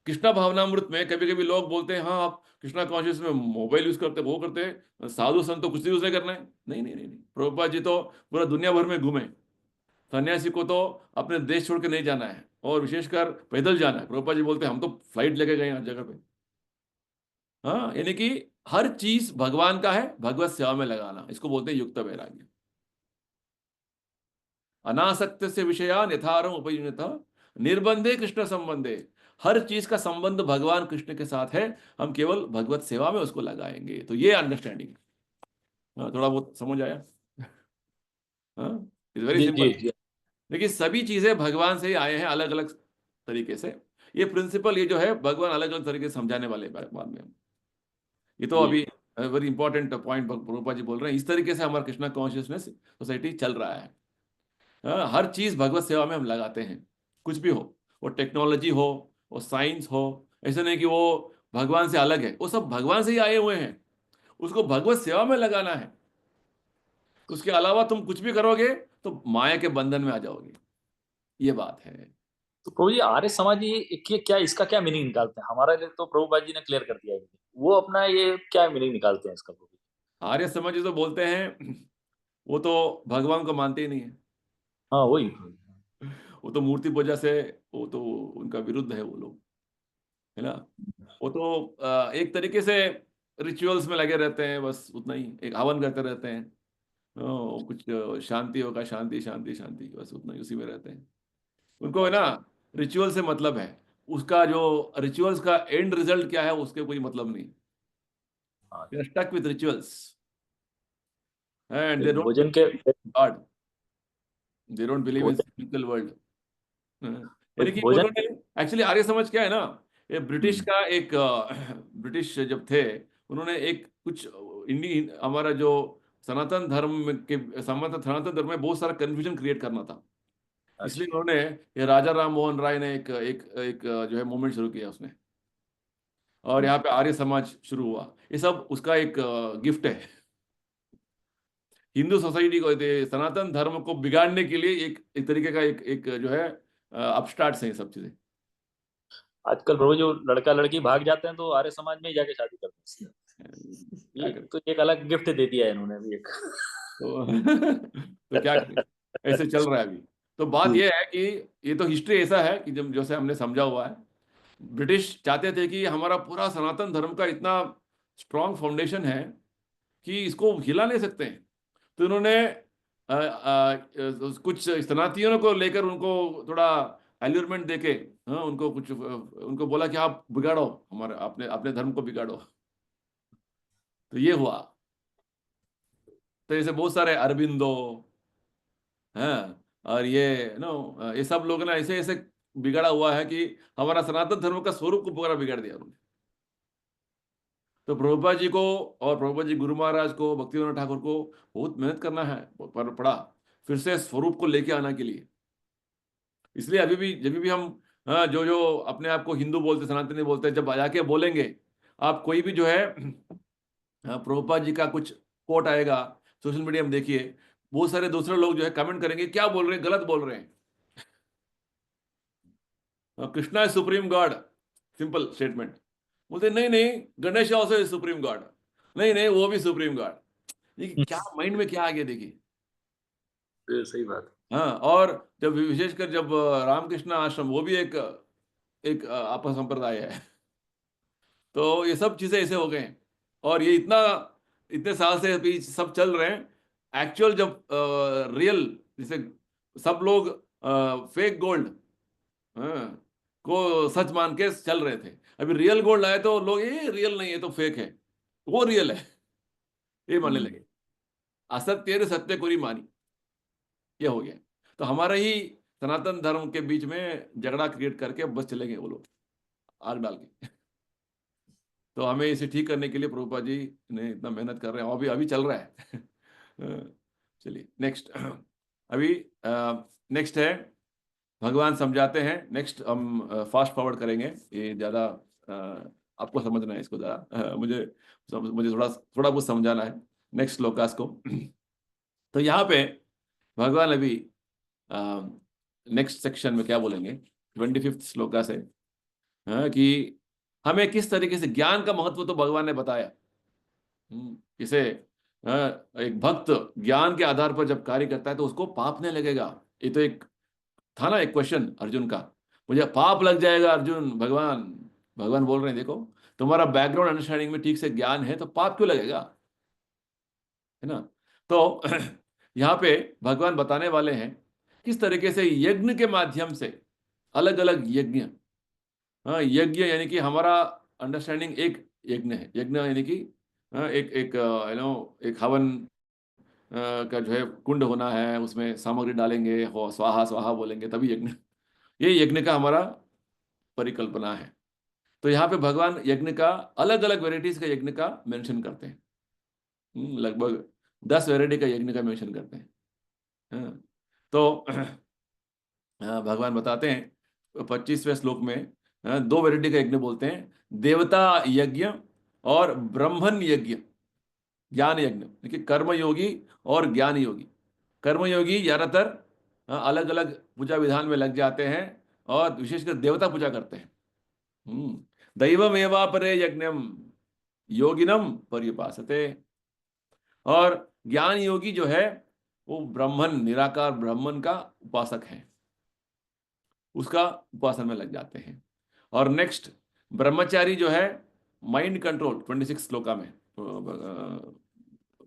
कृष्णा भावनामृत में कभी कभी लोग बोलते हैं, हाँ आप कृष्णा कॉन्शियस में मोबाइल यूज करते, वो करते हैं, साधु संत तो कुछ यूज नहीं करना है। नहीं नहीं नहीं नहीं, प्रभुपाद जी तो पूरा दुनिया भर में घूमे। सन्यासी को तो अपने देश छोड़ के नहीं जाना है, और विशेषकर पैदल जाना है। प्रभुपाद जी बोलते हैं हम तो फ्लाइट लेके गए हर जगह पे। हाँ, यानी कि हर चीज भगवान का है, भगवत सेवा में लगाना, इसको बोलते हैं युक्त वैराग्य। अनासक्त से विषयान यथारम उपयुक्त, निर्बंधे कृष्ण संबंधे, हर चीज का संबंध भगवान कृष्ण के साथ है, हम केवल भगवत सेवा में उसको लगाएंगे। तो ये अंडरस्टैंडिंग, थोड़ा बहुत समझ आया? इट्स वेरी जी सिंपल। जी। देखिए सभी चीजें भगवान से ही आए हैं, अलग अलग तरीके से। ये प्रिंसिपल, ये जो है भगवान अलग अलग तरीके से समझाने वाले बाद में। ये तो जी अभी very important point Prabhupada ji बोल रहे हैं। इस तरीके से हमारा कृष्णा कॉन्शियसनेस सोसाइटी चल रहा है। हर चीज भगवत सेवा में हम लगाते हैं, कुछ भी हो, वो टेक्नोलॉजी हो, वो साइंस हो। ऐसा नहीं कि वो भगवान से अलग है, वो सब भगवान से ही आए हुए हैं, उसको भगवत सेवा में लगाना है। उसके अलावा तुम कुछ भी करोगे तो माया के बंधन में आ जाओगे, ये बात है। तो प्रभु जी, आर्य समाज ये क्या, इसका क्या मीनिंग निकालते हैं? हमारे लिए तो प्रभुपाद जी ने क्लियर कर दिया है, वो अपना ये क्या मीनिंग निकालते हैं इसका प्रभु जी? आर्य समाज तो बोलते हैं वो तो भगवान को मानते ही नहीं है, हाँ वही। वो तो मूर्ति पूजा से, वो तो उनका विरुद्ध है वो लोग, है ना। वो तो एक तरीके से रिचुअल्स में लगे रहते हैं, बस उतना ही, एक हवन करते रहते हैं। कुछ शांति होगा, शांति शांति शांति, बस उतना ही, उसी में रहते हैं। उनको है ना रिचुअल से मतलब है, उसका जो रिचुअल्स का एंड रिजल्ट क्या है उसके कोई मतलब नहीं। हाँ, they are stuck with rituals and they don't भोजन के god, they don't believe in भोजन स्पिरिचुअल वर्ल्ड। यानी कि भोजन उन्होंने एक्चुअली, आर्य समाज क्या है ना, ये ब्रिटिश हम्म, का एक ब्रिटिश जब थे, उन्होंने एक कुछ हमारा जो सनातन धर्म के सनातन धर्म में बहुत सारा कंफ्यूजन क्रिएट करना था। इसलिए अच्छा उन्होंने, ये राजा राम मोहन राय ने एक एक एक जो है मूवमेंट शुरू किया उसने। और यहाँ पे आर्य समाज शुरू हुआ। ये सब उसका एक गिफ्ट है हिंदू सोसाइटी को, सनातन धर्म को बिगाड़ने के लिए एक तरीके का एक जो है अपस्टार्ट्स है ये सब चीजें। आजकल प्रभु जो लड़का लड़की भाग जाते हैं तो आर्य समाज में ही जाके शादी करते हैं। क्या ये करें तो एक अलग गिफ्ट दे दिया है इन्होंने भी एक। तो तो क्या करें, ऐसे चल रहा है अभी। तो बात यह है कि ये तो हिस्ट्री ऐसा है कि जब जैसे हमने समझा हुआ है, ब्रिटिश चाहते थे कि हमारा पूरा सनातन धर्म का इतना स्ट्रांग फाउंडेशन है कि इसको हिला नहीं सकते हैं। तो उन्होंने कुछ सनातियों को लेकर उनको थोड़ा एल्यूरमेंट देके, हाँ, उनको कुछ उनको बोला कि आप बिगाड़ो, हमारे अपने अपने धर्म को बिगाड़ो। तो ये हुआ। तो ऐसे बहुत सारे अरबिंदो, हाँ, और ये ये सब लोग ना ऐसे ऐसे बिगड़ा हुआ है कि हमारा सनातन धर्म का स्वरूप को पूरा बिगाड़ दिया उन्होंने। तो प्रभुपाद जी को और प्रभुपाद जी गुरु महाराज को, भक्तिविनोद ठाकुर को बहुत मेहनत करना है पड़ा फिर से स्वरूप को लेके आने के लिए। इसलिए अभी भी जब भी हम जो जो अपने आप को हिंदू बोलते, सनातनी बोलते हैं, जब जाके बोलेंगे, आप कोई भी जो है प्रभुपाद जी का कुछ कोट आएगा सोशल मीडिया में, देखिए बहुत सारे दूसरे लोग जो है कमेंट करेंगे, क्या बोल रहे हैं, गलत बोल रहे हैं। Krishna is supreme God, simple statement. बोलते नहीं नहीं, Ganesh also is supreme God, नहीं नहीं वो भी सुप्रीम गॉड। देखिए क्या माइंड में क्या आ गया, देखिए। सही बात। हाँ, और जब विशेषकर जब रामकृष्ण आश्रम, वो भी एक एक आपस संप्रदाय है। तो ये सब चीजें ऐसे हो गए हैं। और ये इतने साल से अभी सब चल रहे हैं। एक्चुअल जब रियल, जैसे सब लोग फेक गोल्ड को सच मान के चल रहे थे, अभी रियल गोल्ड आए तो लोग ये रियल नहीं है तो फेक है, वो रियल है ये मानने लगे। असत्य ने सत्य कोरी मानी, ये हो गया। तो हमारे ही सनातन धर्म के बीच में झगड़ा क्रिएट करके बस चले गए वो लोग, आग डाल के। तो हमें इसे ठीक करने के लिए प्रभुपाद जी ने इतना मेहनत कर रहे हैं, और अभी अभी चल रहा है। चलिए नेक्स्ट। अभी नेक्स्ट है भगवान समझाते हैं। नेक्स्ट हम फास्ट फॉरवर्ड करेंगे, ये ज़्यादा आपको समझना है इसको, ज़रा मुझे थोड़ा थोड़ा बहुत समझाना है नेक्स्ट श्लोकास को। तो यहाँ पे भगवान अभी नेक्स्ट सेक्शन में क्या बोलेंगे, 25th श्लोका से, कि हमें किस तरीके से ज्ञान का महत्व तो भगवान ने बताया। किसे एक भक्त ज्ञान के आधार पर जब कार्य करता है तो उसको पाप नहीं लगेगा। ये तो एक था ना एक क्वेश्चन अर्जुन का, मुझे पाप लग जाएगा अर्जुन, भगवान भगवान बोल रहे हैं देखो तुम्हारा बैकग्राउंड अंडरस्टैंडिंग में ठीक से ज्ञान है तो पाप क्यों लगेगा, है ना। तो यहाँ पे भगवान बताने वाले हैं किस तरीके से यज्ञ के माध्यम से, अलग अलग यज्ञ, यज्ञ यानी कि हमारा अंडरस्टैंडिंग एक यज्ञ है, यज्ञ यानी कि एक एक एक हवन का जो है कुंड होना है, उसमें सामग्री डालेंगे, हो स्वाहा स्वाहा बोलेंगे तभी यज्ञ, ये यज्ञ का हमारा परिकल्पना है। तो यहाँ पे भगवान यज्ञ का अलग अलग वेराइटीज का यज्ञ का मेंशन करते हैं। लगभग 10 वैरायटी का यज्ञ का मेंशन करते हैं। तो भगवान बताते हैं 25वें श्लोक में, 2 वैरायटी का यज्ञ बोलते हैं, देवता यज्ञ और ब्रह्मन यज्ञ, ज्ञान यज्ञ। देखिए कर्मयोगी और ज्ञान योगी। कर्मयोगी ज्यादातर अलग अलग पूजा विधान में लग जाते हैं और विशेषकर देवता पूजा करते हैं। दैवमेवापरे यज्ञम योगिनम पर्युपासते। और ज्ञान योगी जो है वो ब्राह्मण, निराकार ब्राह्मण का उपासक है, उसका उपासना में लग जाते हैं। और नेक्स्ट ब्रह्मचारी जो है माइंड कंट्रोल, 26 श्लोका में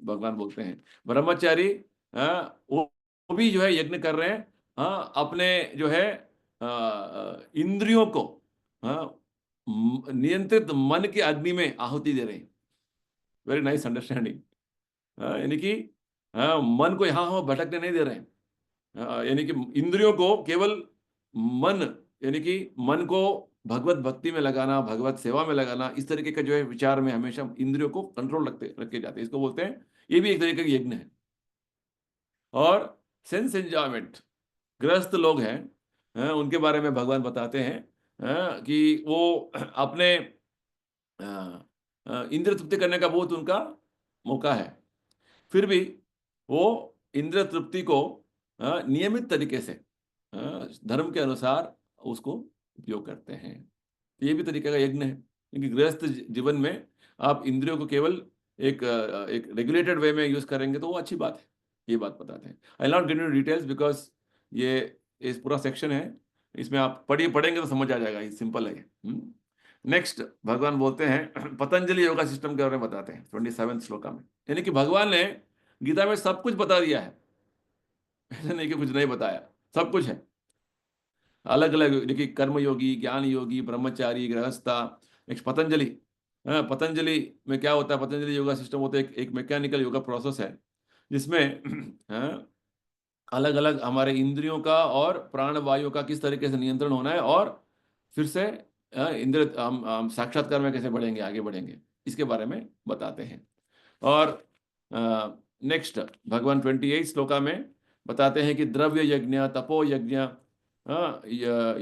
भगवान बोलते हैं ब्रह्मचारी वो भी जो है यज्ञ कर रहे हैं, अपने जो है इंद्रियों को नियंत्रित मन के अग्नि में आहुति दे रहे हैं। Very nice understanding. यानी कि मन को यहाँ वहाँ भटकने नहीं दे रहे हैं, यानी कि इंद्रियों को केवल मन, यानी कि मन को भगवत भक्ति में लगाना, भगवत सेवा में लगाना, इस तरीके का जो है विचार में हमेशा इंद्रियों को कंट्रोल रखे जाते हैं, इसको बोलते हैं, ये भी एक तरीके का यज्ञ है। और सेंस एंजॉयमेंट, गृहस्थ लोग हैं, उनके बारे में भगवान बताते हैं कि वो अपने इंद्र तृप्ति करने का बहुत उनका मौका है, फिर भी वो इंद्र तृप्ति को नियमित तरीके से धर्म के अनुसार उसको उपयोग करते हैं। ये भी तरीके का यज्ञ है, क्योंकि गृहस्थ जीवन में आप इंद्रियों को केवल एक रेगुलेटेड वे में यूज करेंगे तो वो अच्छी बात है। ये बात बताते हैं। I not get into details because ये इस पूरा सेक्शन है, इसमें आप पढ़ेंगे तो समझ आ जाएगा, ये सिंपल है। नेक्स्ट भगवान बोलते हैं पतंजलि योगा सिस्टम के बारे में बताते हैं 27वें श्लोका में। यानी कि भगवान ने गीता में सब कुछ बता दिया है, ऐसा नहीं कि कुछ नहीं बताया, सब कुछ है। अलग अलग देखिए, कर्मयोगी, ज्ञान योगी, ब्रह्मचारी, गृहस्था, नेक्स्ट पतंजलि। पतंजलि में क्या होता है? पतंजलि योगा सिस्टम होता है एक मैकेनिकल योगा प्रोसेस है, जिसमें अलग अलग हमारे इंद्रियों का और प्राण वायु का किस तरीके से नियंत्रण होना है, और फिर से इंद्र हम साक्षात्कार में कैसे बढ़ेंगे, आगे बढ़ेंगे, इसके बारे में बताते हैं। और नेक्स्ट भगवान 28 श्लोका में बताते हैं कि द्रव्य यज्ञ, तपो यज्ञ,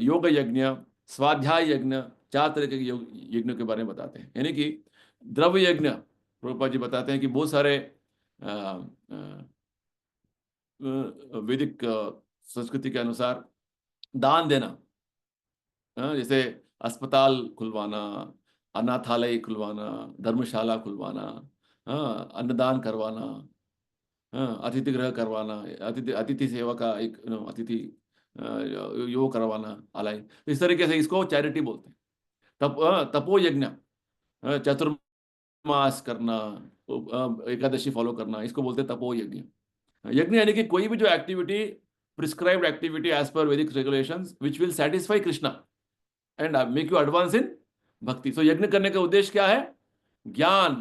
योग यज्ञ, स्वाध्याय यज्ञ, 4 तरह के यज्ञों के बारे में बताते हैं। यानी कि द्रव्य यज्ञ, प्रभुपाद जी बताते हैं कि बहुत सारे वैदिक संस्कृति के अनुसार दान देना, जैसे अस्पताल खुलवाना, अनाथालय खुलवाना, धर्मशाला खुलवाना, अन्नदान करवाना, अतिथि गृह करवाना, अतिथि सेवा का एक अतिथि योग करवाना, आलय, इस तरीके से इसको चैरिटी बोलते हैं। तपो यज्ञ, चतुर्मास करना, एकादशी फॉलो करना, इसको बोलते हैं तपो यज्ञ। यज्ञ यानी कि कोई भी जो activity, prescribed activity as per वैदिक regulations which will satisfy Krishna and make you advance in भक्ति। सो यज्ञ करने का उद्देश्य क्या है? ज्ञान,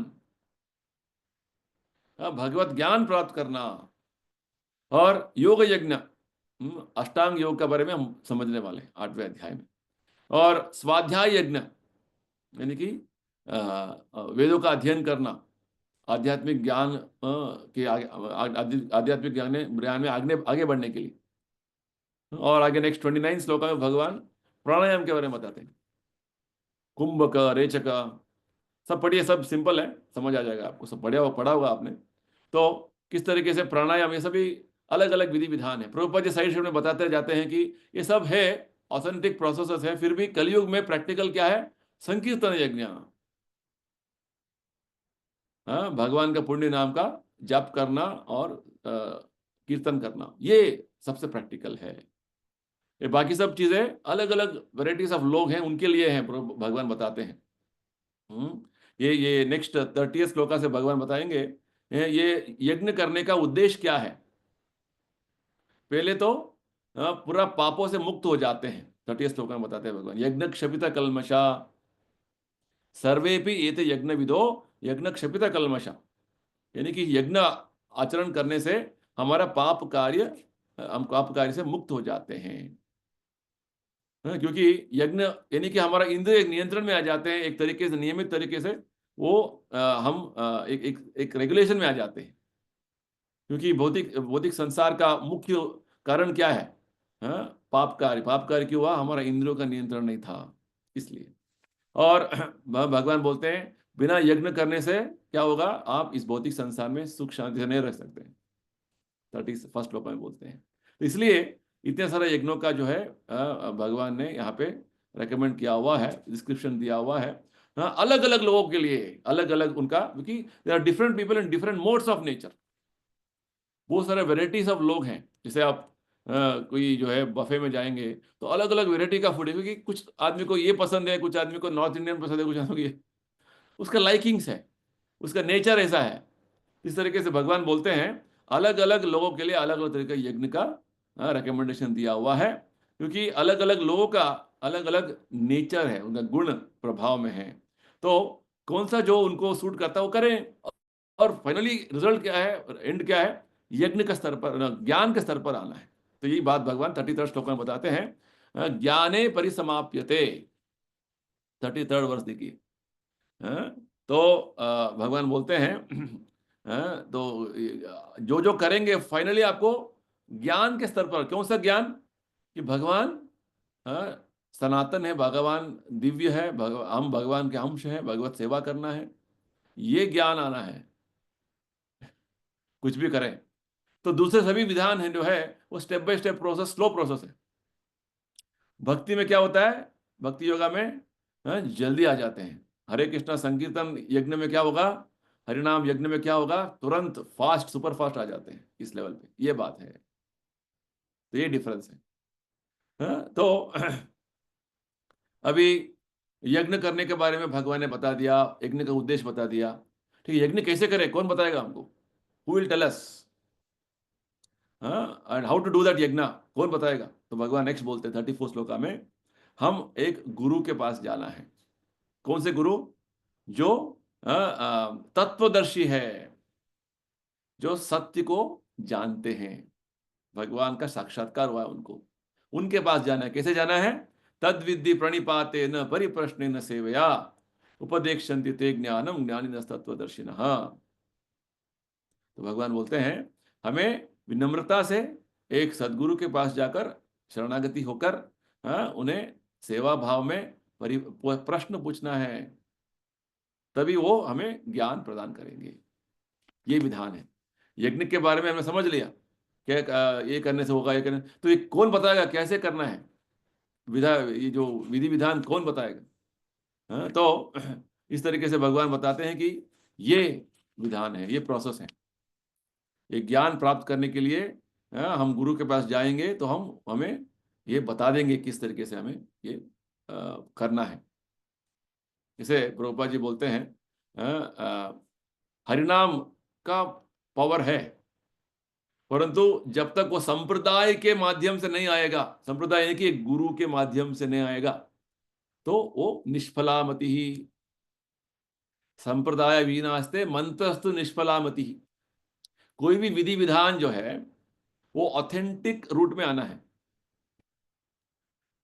भगवत ज्ञान प्राप्त करना। और योग यज्ञ, अष्टांग योग के बारे में हम समझने वाले 8वें अध्याय में। और स्वाध्याय यज्ञ यानी कि वेदों का अध्ययन करना, आध्यात्मिक ज्ञान के आध्यात्मिक ज्ञान में आगे बढ़ने के लिए। और आगे नेक्स्ट 29 श्लोका में भगवान प्राणायाम के बारे में बताते हैं। कुंभक, रेचक, सब पढ़िए, सब सिंपल है, समझ आ जाएगा आपको, सब पढ़ा होगा आपने। तो किस तरीके से प्राणायाम, ये सभी अलग अलग विधि विधान है। प्रभुपाद जी साइड में बताते जाते हैं कि ये सब है ऑथेंटिक प्रोसेसेस है, फिर भी कलयुग में प्रैक्टिकल क्या है? संकीर्तन यज्ञ, भगवान का पुण्य नाम का जाप करना और कीर्तन करना, ये सबसे प्रैक्टिकल है। ये बाकी सब चीजें अलग अलग वेराइटीज ऑफ लोग हैं, उनके लिए हैं, भगवान बताते हैं। ये नेक्स्ट 30 श्लोका से भगवान बताएंगे ये यज्ञ करने का उद्देश्य क्या है। पहले तो पूरा पापों से मुक्त हो जाते हैं। 30 श्लोक में बताते हैं भगवान, यज्ञ क्षपित कल्मषा सर्वेपि एते यज्ञ विदो यज्ञ क्षपित कल्मषा। यानी कि यज्ञ आचरण करने से हमारा हम पाप कार्य से मुक्त हो जाते हैं। क्योंकि यज्ञ यानी कि हमारा इंद्रिय नियंत्रण में आ जाते हैं, एक तरीके से, नियमित तरीके से वो हम एक रेगुलेशन में आ जाते हैं। क्योंकि भौतिक संसार का मुख्य कारण क्या है? पाप कार्य क्यों हुआ? हमारा इंद्रियों का नियंत्रण नहीं था, इसलिए। और भगवान बोलते हैं बिना यज्ञ करने से क्या होगा? आप इस भौतिक संसार में सुख शांति से नहीं रह सकते। 31 श्लोक में बोलते हैं। तो इसलिए इतने सारे यज्ञों का जो है भगवान ने यहाँ पे रेकमेंड किया हुआ है, डिस्क्रिप्शन दिया हुआ है। अलग अलग लोगों के लिए अलग अलग उनका, क्योंकि there are different people in different modes of nature. बहुत सारे वेराइटीज ऑफ लोग हैं। जैसे आप कोई जो है बफे में जाएंगे तो अलग अलग वेराइटी का फूड है, क्योंकि कुछ आदमी को ये पसंद है, कुछ आदमी को नॉर्थ इंडियन पसंद है, कुछ आदमी को उसका लाइकिंग्स है, उसका नेचर ऐसा है। इस तरीके से भगवान बोलते हैं अलग अलग लोगों के लिए अलग अलग तरीके यज्ञ का रिकमेंडेशन दिया हुआ है, क्योंकि अलग अलग लोगों का अलग अलग नेचर है, उनका गुण प्रभाव में है। तो कौन सा जो उनको सूट करता है वो करें। और फाइनली रिजल्ट क्या है, एंड क्या है? यज्ञ का स्तर पर, ज्ञान के स्तर पर आना है। तो यही बात भगवान 33 श्लोक में बताते हैं, ज्ञाने परिसमाप्यते। 33 वर्ष देखिए। तो भगवान बोलते हैं तो जो जो करेंगे फाइनली आपको ज्ञान के स्तर पर, कौन सा ज्ञान? कि भगवान सनातन है, भगवान दिव्य है, हम भगवान के अंश हैं, भगवत सेवा करना है, ये ज्ञान आना है। कुछ भी करें तो दूसरे सभी विधान हैं जो है वो step by step process, slow process है। भक्ति में क्या होता है, भक्ति योगा में जल्दी आ जाते हैं। हरे कृष्णा संकीर्तन यज्ञ में क्या होगा, हरिनाम यज्ञ में क्या होगा, तुरंत फास्ट, सुपर फास्ट आ जाते हैं इस लेवल पे। ये बात है, तो ये डिफरेंस है। तो अभी यज्ञ करने के बारे में भगवान ने बता दिया, यज्ञ का उद्देश्य बता दिया। ठीक है, यज्ञ कैसे करें, कौन बताएगा हमको? Who will tell us? And how to do that yajna, कौन बताएगा? तो भगवान नेक्स्ट बोलते हैं 34 श्लोका में, हम एक गुरु के पास जाना है। कौन से गुरु? जो तत्वदर्शी है, जो सत्य को जानते हैं, भगवान का साक्षात्कार हुआ है उनको, उनके पास जाना है। कैसे जाना है? तद विद्धि प्रणिपाते न परिप्रश्ने न सेवया उपदेक्षन्ति ते ज्ञानम ज्ञानिनः तत्वदर्शिनः। तो भगवान बोलते हैं हमें विनम्रता से एक सदगुरु के पास जाकर शरणागति होकर उन्हें सेवा भाव में प्रश्न पूछना है, तभी वो हमें ज्ञान प्रदान करेंगे। ये विधान है। यज्ञ के बारे में हमने समझ लिया, क्या ये करने से होगा, ये करने, तो ये कौन बताएगा कैसे करना है? ये जो विधि विधान कौन बताएगा? तो इस तरीके से भगवान बताते हैं कि ये विधान है, ये प्रोसेस है। ये ज्ञान प्राप्त करने के लिए हम गुरु के पास जाएंगे तो हमें ये बता देंगे किस तरीके से हमें ये करना है। जैसे प्रभुपाद जी बोलते हैं हरिनाम का पावर है, परंतु जब तक वो संप्रदाय के माध्यम से नहीं आएगा, संप्रदाय यानी कि गुरु के माध्यम से नहीं आएगा, तो वो निष्फलामति ही। संप्रदाय विनास्ते मंत्रस्तु निष्फलामति ही। कोई भी विधि विधान जो है वो ऑथेंटिक रूट में आना है।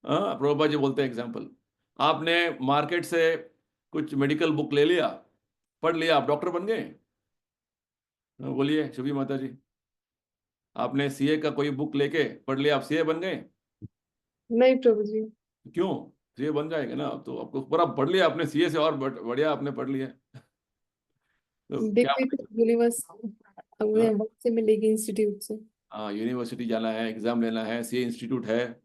प्रभुपाद जी बोलते हैं एग्जाम्पल, आपने मार्केट से कुछ मेडिकल बुक ले लिया, पढ़ लिया, आप डॉक्टर बन गए। बोलिए शुभी माता जी, आपने सीए का कोई बुक लेके पढ़ लिया, आप सीए बन गए? नहीं प्रभु जी। क्यों? सीए बन जाएगा ना, अब तो आपको पूरा पढ़ लिया आपने, सीए से और बढ़िया आपने पढ़ लिया। तो क्या? डिग्री तो यूनिवर्सिटी से मिलेगी, इंस्टीट्यूट से। हाँ, यूनिवर्सिटी जाना है, एग्जाम लेना है, सीए इंस्टीट्यूट है,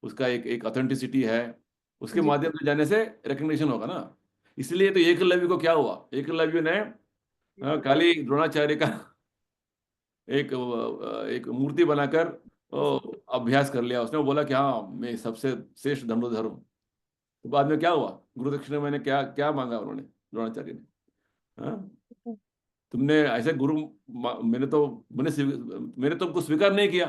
उसका एक ऑथेंटिसिटी है, उसके जी माध्यम से जाने से रिकग्निशन होगा ना। इसलिए तो एकलव्य को क्या हुआ, एकलव्य ने खाली द्रोणाचार्य का एक मूर्ति बनाकर अभ्यास कर लिया उसने। वो बोला कि हाँ मैं सबसे श्रेष्ठ धनुर्धर हूँ। तो बाद में क्या हुआ, गुरु दक्षिणा मैंने क्या क्या मांगा उन्होंने, द्रोणाचार्य ने? हाँ? तुमने ऐसे गुरु मैंने तुमको स्वीकार नहीं किया,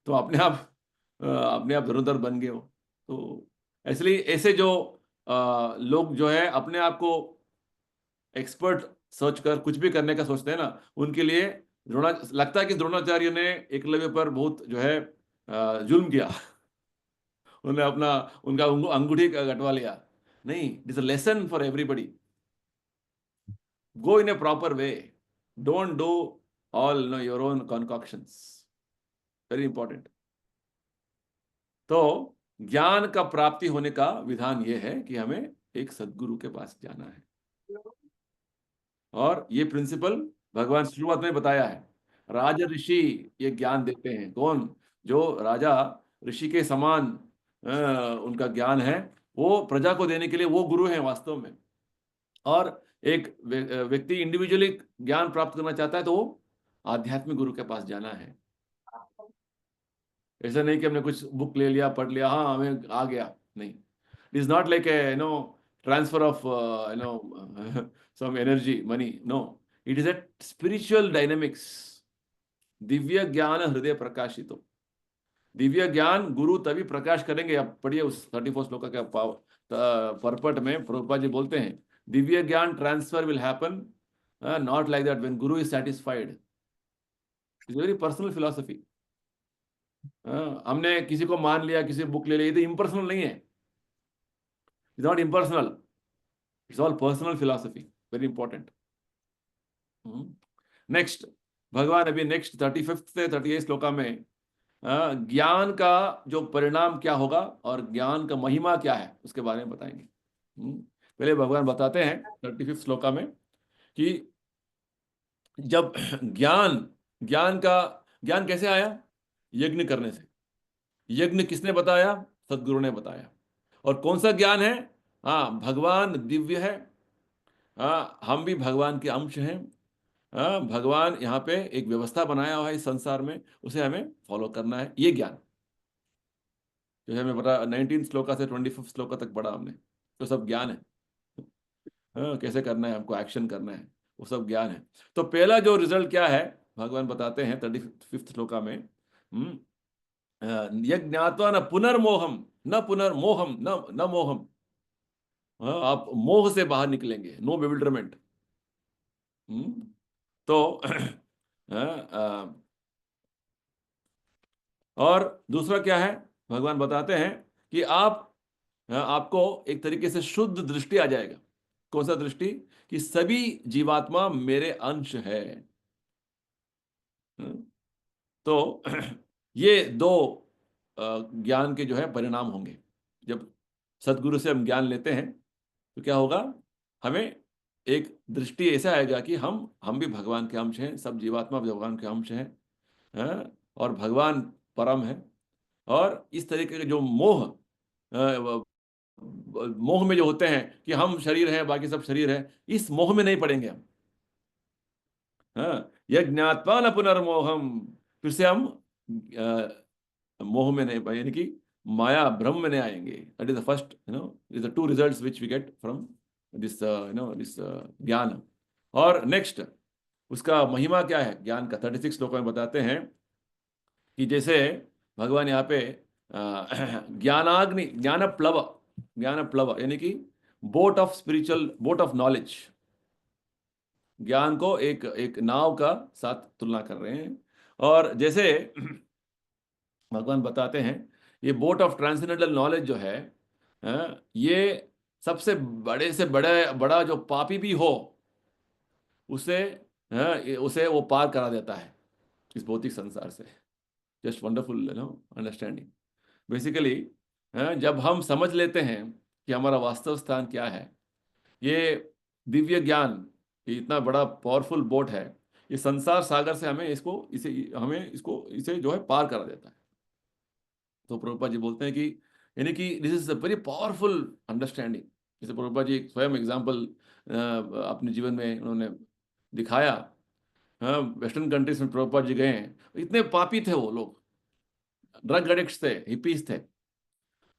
तो अपने आप धनुर्धर बन गए हो। तो इसलिए ऐसे जो लोग जो है अपने आप को एक्सपर्ट सोच कर कुछ भी करने का सोचते हैं ना, उनके लिए लगता है कि द्रोणाचार्य ने एकलव्य पर बहुत जो है जुल्म किया। उन्होंने उनका अंगूठी कटवा लिया। नहीं, it is a lesson for everybody. Go in a proper way, don't do all your own concoctions, very important. तो ज्ञान का प्राप्ति होने का विधान यह है कि हमें एक सदगुरु के पास जाना है, और ये प्रिंसिपल भगवान शुरुआत में बताया है। राजा ऋषि ये ज्ञान देते हैं। कौन? जो राजा ऋषि के समान उनका ज्ञान है, वो प्रजा को देने के लिए वो गुरु हैं वास्तव में। और एक व्यक्ति इंडिविजुअली ज्ञान प्राप्त करना चाहता है तो वो आध्यात्मिक गुरु के पास जाना है। ऐसा नहीं कि हमने कुछ बुक ले लिया, पढ़ लिया, हाँ हमें आ गया। नहीं, it is not like a transfer of some energy, money. No, it is a spiritual dynamics. दिव्य ज्ञान हृदय प्रकाशितो। दिव्य ज्ञान गुरु तभी प्रकाश करेंगे। आप पढ़िए उस 34 श्लोक का परपट में प्रभुपाद जी बोलते हैं दिव्य ज्ञान transfer will happen not like that when guru is satisfied. It's very personal philosophy. हमने किसी को मान लिया, किसी बुक ले ली, ये तो इम्पर्सनल नहीं है। It's not impersonal, it's all personal philosophy, very important. Next भगवान अभी नेक्स्ट 35 से 38 श्लोका में ज्ञान का जो परिणाम क्या होगा और ज्ञान का महिमा क्या है उसके बारे में बताएंगे। पहले भगवान बताते हैं 35 श्लोका में कि जब ज्ञान कैसे आया, यज्ञ करने से। यज्ञ किसने बताया, सदगुरु ने बताया। और कौन सा ज्ञान है, हाँ भगवान दिव्य है, हाँ हम भी भगवान के अंश हैं, हाँ भगवान यहाँ पे एक व्यवस्था बनाया हुआ है इस संसार में, उसे हमें फॉलो करना है। ये ज्ञान जो हमें पता 19 श्लोका से 25 श्लोका तक पढ़ा हमने, तो सब ज्ञान है। हाँ कैसे करना है, हमको एक्शन करना है, वो सब ज्ञान है। तो पहला जो रिजल्ट क्या है भगवान बताते हैं 35 श्लोका में, यज्ञ ज्ञात्वा न पुनर्मोहम, न पुनर्मोहम, न न मोहम। हाँ, आप मोह से बाहर निकलेंगे, नो बेविल्डरमेंट। तो और दूसरा क्या है, भगवान बताते हैं कि आपको एक तरीके से शुद्ध दृष्टि आ जाएगा। कौन सा दृष्टि, कि सभी जीवात्मा मेरे अंश है। तो ये दो ज्ञान के जो है परिणाम होंगे। जब सदगुरु से हम ज्ञान लेते हैं तो क्या होगा, हमें एक दृष्टि ऐसा आएगा कि हम भी भगवान के अंश हैं, सब जीवात्मा भगवान के अंश हैं, और भगवान परम है। और इस तरीके के जो मोह में जो होते हैं कि हम शरीर हैं बाकी सब शरीर है, इस मोह में नहीं पड़ेंगे हम। हाँ, यह ज्ञात्वा न पुनर्मोहम, फिर से हम मोह में नहीं, यानी कि माया भ्रम में नहीं आएंगे। That is the first, is the two results which we get from this this gyan. और नेक्स्ट उसका महिमा क्या है ज्ञान का, 36 श्लोक में बताते हैं कि जैसे भगवान यहाँ पे ज्ञानाग्नि, ज्ञान प्लव यानी कि boat of spiritual, boat of knowledge, ज्ञान को एक एक नाव का साथ तुलना कर रहे हैं। और जैसे भगवान बताते हैं ये बोट ऑफ ट्रांसेंडेंटल नॉलेज जो है, ये सबसे बड़े से बड़ा जो पापी भी हो उसे उसे वो पार करा देता है इस भौतिक संसार से। Just wonderful understanding. बेसिकली जब हम समझ लेते हैं कि हमारा वास्तव स्थान क्या है, ये दिव्य ज्ञान, ये इतना बड़ा पावरफुल बोट है, ये संसार सागर से इसे जो है पार करा देता है। तो प्रभुपाद जी बोलते हैं कि यानी कि this is a very powerful understanding. जैसे प्रभुपाद जी स्वयं एग्जाम्पल अपने जीवन में उन्होंने दिखाया। हाँ, वेस्टर्न कंट्रीज में प्रभुपाद जी गए हैं, इतने पापी थे वो लोग, ड्रग एडिक्ट्स थे, हिपीज थे।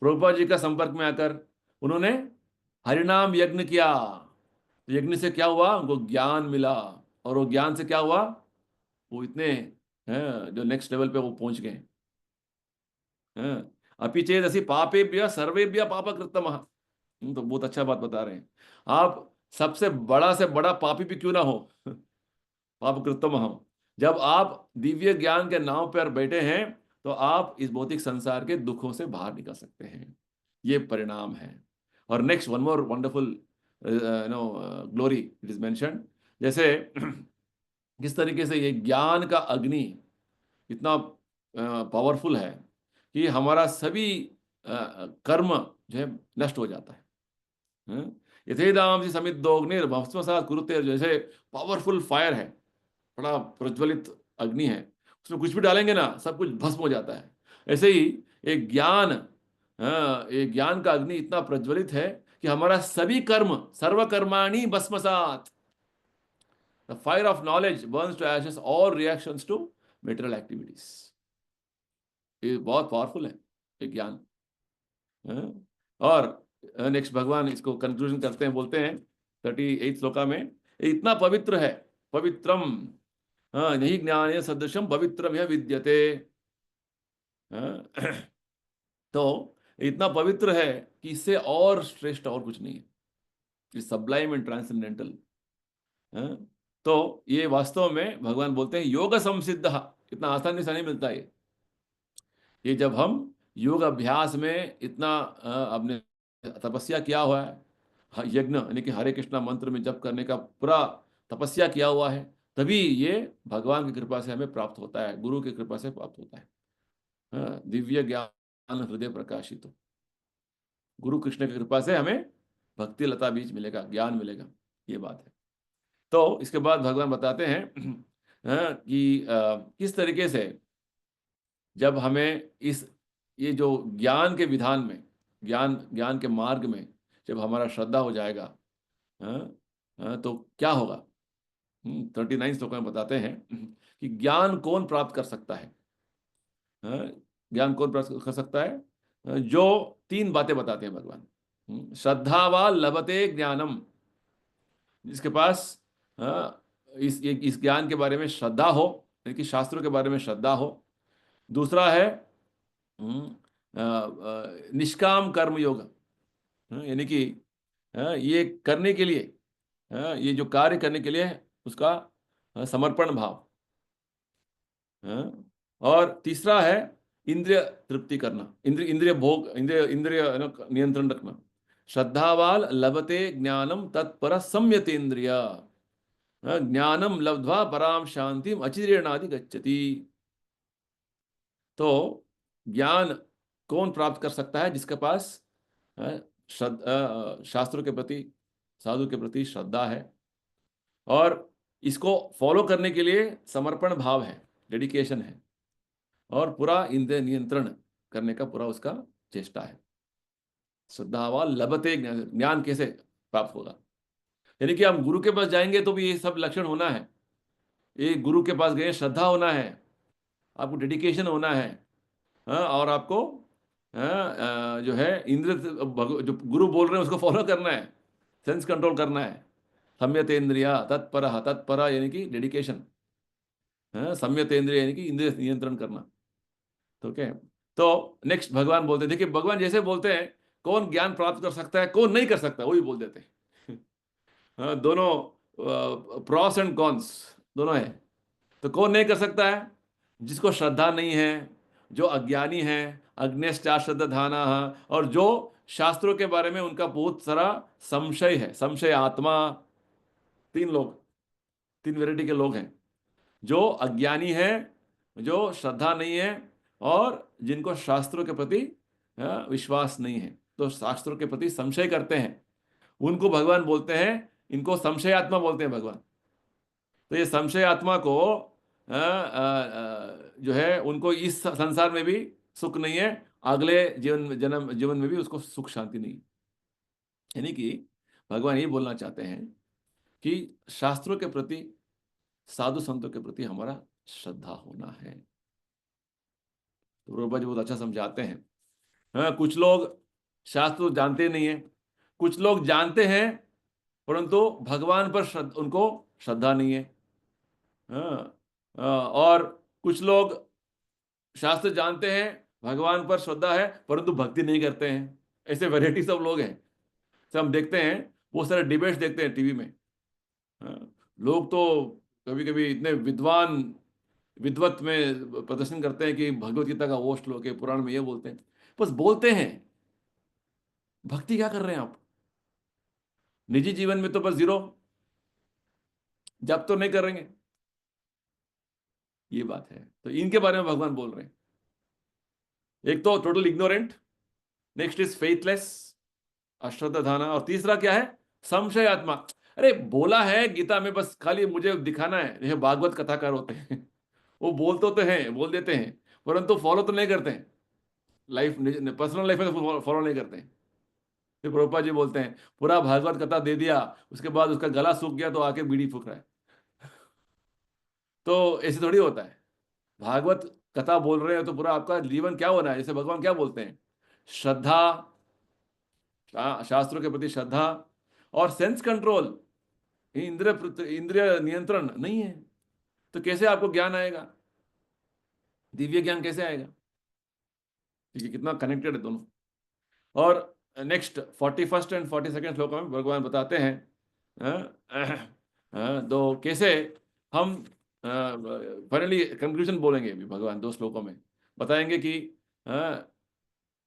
प्रभुपाद जी का संपर्क में आकर उन्होंने हरिनाम यज्ञ किया। यज्ञ से क्या हुआ, उनको ज्ञान मिला, और वो ज्ञान से क्या हुआ, वो इतने जो नेक्स्ट लेवल पे वो पहुंच गए। अपि चेद असि पापेभ्य सर्वेभ्य पाप कृतमः। तो बहुत अच्छा बात बता रहे हैं। आप सबसे बड़ा से बड़ा पापी भी क्यों ना हो, पाप कृतमः, जब आप दिव्य ज्ञान के नाव पर बैठे हैं तो आप इस भौतिक संसार के दुखों से बाहर निकल सकते हैं। ये परिणाम है। और next one more wonderful glory it is mention. जैसे किस तरीके से ये ज्ञान का अग्नि इतना पावरफुल है कि हमारा सभी कर्म जो है नष्ट हो जाता है। यथेदाम से समिद्धोग्निर भस्मसात् कुरुते, जैसे पावरफुल फायर है, बड़ा प्रज्वलित अग्नि है, उसमें कुछ भी डालेंगे ना सब कुछ भस्म हो जाता है। ऐसे ही एक एक ज्ञान का अग्नि इतना प्रज्वलित है कि हमारा सभी कर्म, सर्वकर्माणि भस्मसात्, the fire of knowledge burns to ashes all reactions to material activities. ये बहुत पावरफुल है ये ज्ञान। और नेक्स्ट भगवान इसको कंक्लूजन करते हैं, बोलते हैं 38 श्लोका में, ये इतना पवित्र है, पवित्रम, नहीं ज्ञान सदृशम पवित्रम यह विद्यते। तो इतना पवित्र है कि इससे और श्रेष्ठ और कुछ नहीं है, सबलाइम एंड ट्रांसेंडेंटल। तो ये वास्तव में भगवान बोलते हैं योग संसिद्ध, इतना आसानी से नहीं मिलता है। ये जब हम योग अभ्यास में इतना अपने तपस्या किया हुआ है, यज्ञ यानी कि हरे कृष्णा मंत्र में जप करने का पूरा तपस्या किया हुआ है, तभी ये भगवान की कृपा से हमें प्राप्त होता है, गुरु की कृपा से प्राप्त होता है। दिव्य ज्ञान हृदय प्रकाशित। गुरु कृष्ण की कृपा से हमें भक्ति लता बीज मिलेगा, ज्ञान मिलेगा, ये बात है। तो इसके बाद भगवान बताते हैं कि किस तरीके से जब हमें ये जो ज्ञान के विधान में, ज्ञान के मार्ग में जब हमारा श्रद्धा हो जाएगा, तो क्या होगा। 39 श्लोक में बताते हैं कि ज्ञान कौन प्राप्त कर सकता है। ज्ञान कौन प्राप्त कर सकता है? जो 3 बातें बताते हैं भगवान। श्रद्धावा लभते ज्ञानम, जिसके पास इस ज्ञान के बारे में श्रद्धा हो, यानी कि शास्त्रों के बारे में श्रद्धा हो। दूसरा है निष्काम कर्म योग, यानी कि ये करने के लिए, ये जो कार्य करने के लिए उसका समर्पण भाव। और तीसरा है इंद्रिय तृप्ति करना, इंद्रिय भोग, इंद्रिय नियंत्रण रखना। श्रद्धावाल लभते ज्ञानम तत्पर संयतेन्द्रिय, ज्ञानम लब्ध्वा पराम शांतिम अचिरेणादि गच्छति। तो ज्ञान कौन प्राप्त कर सकता है? जिसके पास शास्त्रों के प्रति, साधु के प्रति श्रद्धा है और इसको फॉलो करने के लिए समर्पण भाव है, डेडिकेशन है, और पूरा इंद्रिय नियंत्रण करने का पूरा उसका चेष्टा है। श्रद्धावा लभते ज्ञान, ज्ञान कैसे प्राप्त होगा? यानी कि हम गुरु के पास जाएंगे तो भी ये सब लक्षण होना है। ये गुरु के पास गए, श्रद्धा होना है, आपको डेडिकेशन होना है, और आपको जो है इंद्र, जो गुरु बोल रहे हैं उसको फॉलो करना है, सेंस कंट्रोल करना है। संयतेन्द्रिया तत्परः, तत्पर यानी कि डेडिकेशन, संयतेन्द्रिय यानी कि इंद्रिय नियंत्रण करना। तो क्या, तो नेक्स्ट भगवान बोलते हैं, देखिए भगवान जैसे बोलते हैं कौन ज्ञान प्राप्त कर सकता है, कौन नहीं कर सकता, वही बोल देते हैं। दोनों प्रॉस एंड कॉन्स दोनों है। तो कौन नहीं कर सकता है? जिसको श्रद्धा नहीं है, जो अज्ञानी है, अग्नेश्चाश्रद्धाना, और जो शास्त्रों के बारे में उनका बहुत सारा संशय है, संशय आत्मा। 3 लोग, 3 वैरायटी के लोग हैं, जो अज्ञानी है, जो श्रद्धा नहीं है, और जिनको शास्त्रों के प्रति विश्वास नहीं है, तो शास्त्रों के प्रति संशय करते हैं, उनको भगवान बोलते हैं, इनको संशय आत्मा बोलते हैं भगवान। तो ये संशय आत्मा को जो है उनको इस संसार में भी सुख नहीं है, अगले जीवन में भी उसको सुख शांति नहीं। यानी कि भगवान ये बोलना चाहते हैं कि शास्त्रों के प्रति, साधु संतों के प्रति हमारा श्रद्धा होना है। तो प्रभुपाद जी बहुत अच्छा समझाते हैं। कुछ लोग शास्त्र जानते नहीं है, कुछ लोग जानते हैं परंतु भगवान पर उनको श्रद्धा नहीं है। और कुछ लोग शास्त्र जानते हैं, भगवान पर श्रद्धा है, परंतु भक्ति नहीं करते हैं। ऐसे वैरायटी सब लोग हैं। सब हम देखते हैं, वो सारे डिबेट्स देखते हैं टीवी में। लोग तो कभी कभी इतने विद्वत में प्रदर्शन करते हैं कि भगवत गीता का वो श्लोक है, पुराण में ये बोलते हैं, बस बोलते हैं। भक्ति क्या कर रहे हैं आप? निजी जीवन में तो बस 0, जब तो नहीं करेंगे। ये बात है। तो इनके बारे में भगवान बोल रहे हैं। एक तो total ignorant, next is faithless, अश्रद्धाना, और तीसरा क्या है? संशय आत्मा। अरे बोला है गीता में, बस खाली मुझे दिखाना है। ये भागवत कथाकार होते हैं वो बोल देते हैं, परंतु फॉलो तो नहीं करते हैं। लाइफ, पर्सनल लाइफ में फॉलो नहीं करते हैं। फिर प्रभुपाद जी बोलते हैं पूरा भागवत कथा दे दिया, उसके बाद उसका गला सूख गया तो आके बीड़ी फूक रहा है। तो ऐसे थोड़ी होता है। भागवत कथा बोल रहे हैं तो पूरा आपका जीवन क्या होना है? जैसे भगवान क्या बोलते हैं, श्रद्धा, शास्त्रों के प्रति श्रद्धा और सेंस कंट्रोल, इंद्रिय नियंत्रण नहीं है, तो कैसे आपको ज्ञान आएगा? दिव्य ज्ञान कैसे आएगा? देखिए कितना कनेक्टेड है दोनों। और नेक्स्ट 41 एंड 42 श्लोक में भगवान बताते हैं तो कैसे हम फाइनली कंक्लूजन बोलेंगे। अभी भगवान 2 श्लोकों में बताएंगे कि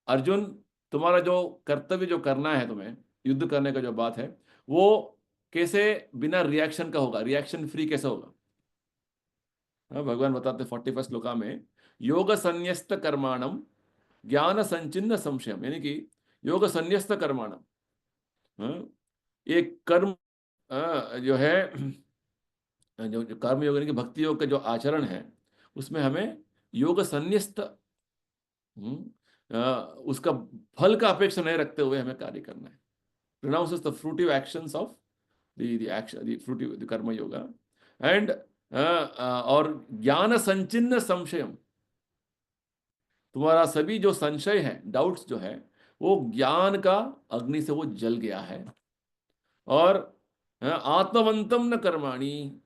अर्जुन, तुम्हारा जो कर्तव्य जो करना है, तुम्हें युद्ध करने का जो बात है, वो कैसे बिना रिएक्शन का होगा, रिएक्शन फ्री कैसे होगा। भगवान बताते 41 श्लोका में, योग संन्यस्त कर्माणम ज्ञान संचिन्न संशयम, यानी कि योग संन्यस्त कर्माणम, एक कर्म जो है, जो कर्म योग यानी कि भक्ति योग का जो आचरण है उसमें हमें योग संन्यस्त, उसका फल का अपेक्षा नहीं रखते हुए हमें कार्य करना है. Pronounces the fruitive actions of the action, the fruitive, the karma yoga, and और ज्ञान संचिन्न संशयम, तुम्हारा सभी जो संशय है, डाउट्स जो है, वो ज्ञान का अग्नि से वो जल गया है. और आत्मवंतम न कर्माणि,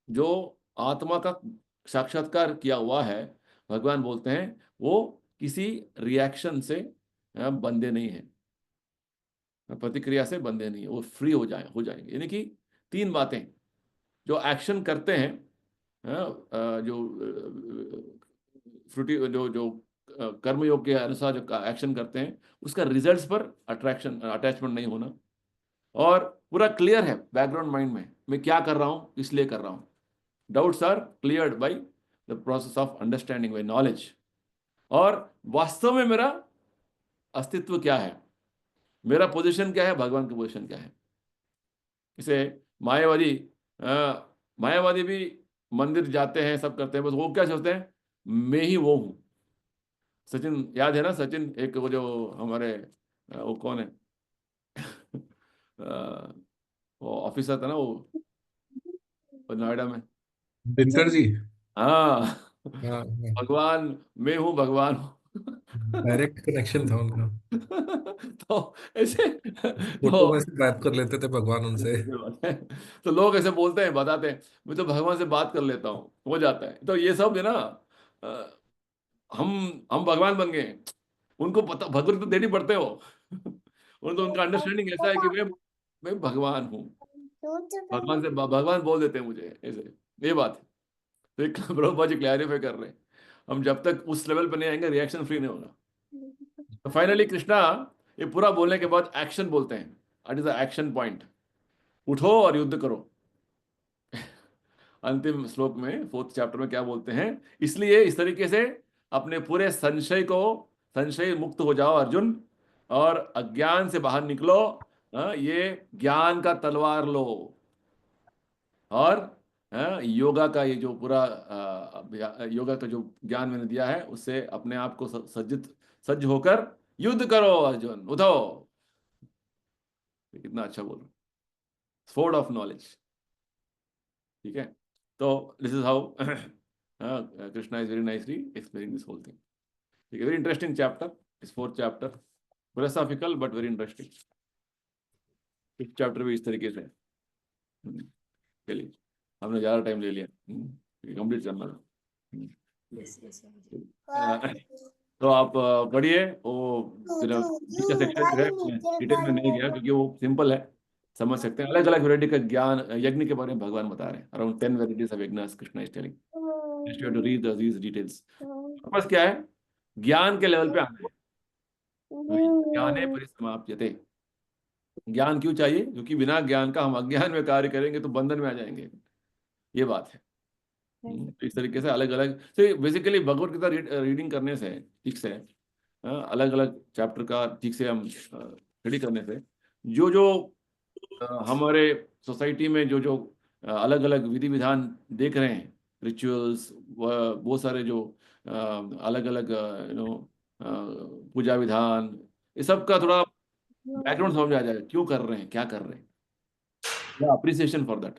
जो आत्मा का साक्षात्कार किया हुआ है, भगवान बोलते हैं वो किसी रिएक्शन से बंधे नहीं है, प्रतिक्रिया से बंधे नहीं है, वो फ्री हो जाएंगे. यानी कि तीन बातें, जो एक्शन करते हैं, जो फ्रूटी जो जो कर्मयोग के अनुसार जो एक्शन करते हैं, उसका रिजल्ट्स पर अटैचमेंट नहीं होना, और पूरा क्लियर है बैकग्राउंड माइंड में मैं क्या कर रहा हूँ, इसलिए कर रहा हूँ. Doubts are cleared by the process of understanding, by knowledge. और वास्तव में मेरा अस्तित्व क्या है, मेरा पोजीशन क्या है, भगवान की पोजीशन क्या है. इसे मायावादी भी मंदिर जाते हैं, सब करते हैं, बस वो क्या सोचते हैं, मैं ही वो हूं. सचिन याद है ना, सचिन एक वो जो हमारे वो कौन है वो ऑफिसर था ना, वो नोएडा में, दिनकर जी. हाँ, हाँ, भगवान मैं हूँ, भगवान हूँ. डायरेक्ट कनेक्शन था उनका. तो ऐसे फोटो में से बात कर लेते थे भगवान उनसे. तो लोग ऐसे बोलते हैं, बताते हैं मैं तो भगवान से बात कर लेता हूँ, हो जाता है. तो ये सब है ना, अ, हम भगवान बन गए. उनको पता भगवत तो देनी पड़ते हो. उनका अंडरस्टैंडिंग ऐसा है कि मैं भगवान हूँ, भगवान बोल देते हैं मुझे ऐसे. ये बात है. तो एक प्रभुपाद जी क्लैरिफाई कर रहे हैं, हम जब तक उस लेवल पे नहीं आएंगे रिएक्शन फ्री नहीं होगा. तो फाइनली कृष्णा ये पूरा बोलने के बाद एक्शन बोलते हैं. What is the action point? उठो और युद्ध करो. अंतिम श्लोक में 4th चैप्टर में क्या बोलते हैं, इसलिए इस तरीके से अपने पूरे संशय मुक्त हो जाओ अर्जुन, और अज्ञान से बाहर निकलो. ये ज्ञान का तलवार लो, और योगा का ये जो पूरा योगा का जो ज्ञान मैंने दिया है, उससे अपने आप को सज्ज होकर युद्ध करो अर्जुन, उठो. कितना अच्छा बोल रहा, स्वॉर्ड ऑफ नॉलेज. ठीक है. तो this is how Krishna is very nicely explaining this whole thing. ठीक है, वेरी इंटरेस्टिंग चैप्टर, इस 4th chapter, philosophical but very interesting. 5th chapter भी इस तरीके से. चलिए, हमने ज़्यादा टाइम ले लिया, कंप्लीट करना था. तो आप पढ़िए वो सेक्शन जो है, डिटेल में नहीं गया क्योंकि वो सिंपल है, समझ सकते हैं. अलग अलग वैरायटी का ज्ञान यज्ञ के बारे में भगवान बता रहे हैं. Around 10 varieties of yajna Krishna is telling. Just you have to read these details. Purpose क्या है, ज्ञान के लेवल पे आना है. ज्ञाने परिसमाप्यते. ज्ञान क्यों चाहिए, क्योंकि बिना ज्ञान का हम अज्ञान में कार्य करेंगे तो बंधन में आ जाएंगे. ये बात है. इस तरीके से अलग अलग से बेसिकली भगवत गीता रीडिंग करने से ठीक से, अलग अलग चैप्टर का ठीक से हम स्टडी करने से, जो जो हमारे सोसाइटी में जो जो अलग अलग विधि विधान देख रहे हैं, रिचुअल्स, बहुत सारे जो अलग अलग पूजा विधान, ये सब का थोड़ा बैकग्राउंड समझ में आ जाएगा, क्यों कर रहे हैं, क्या कर रहे हैं, या अप्रिसिएशन फॉर दैट.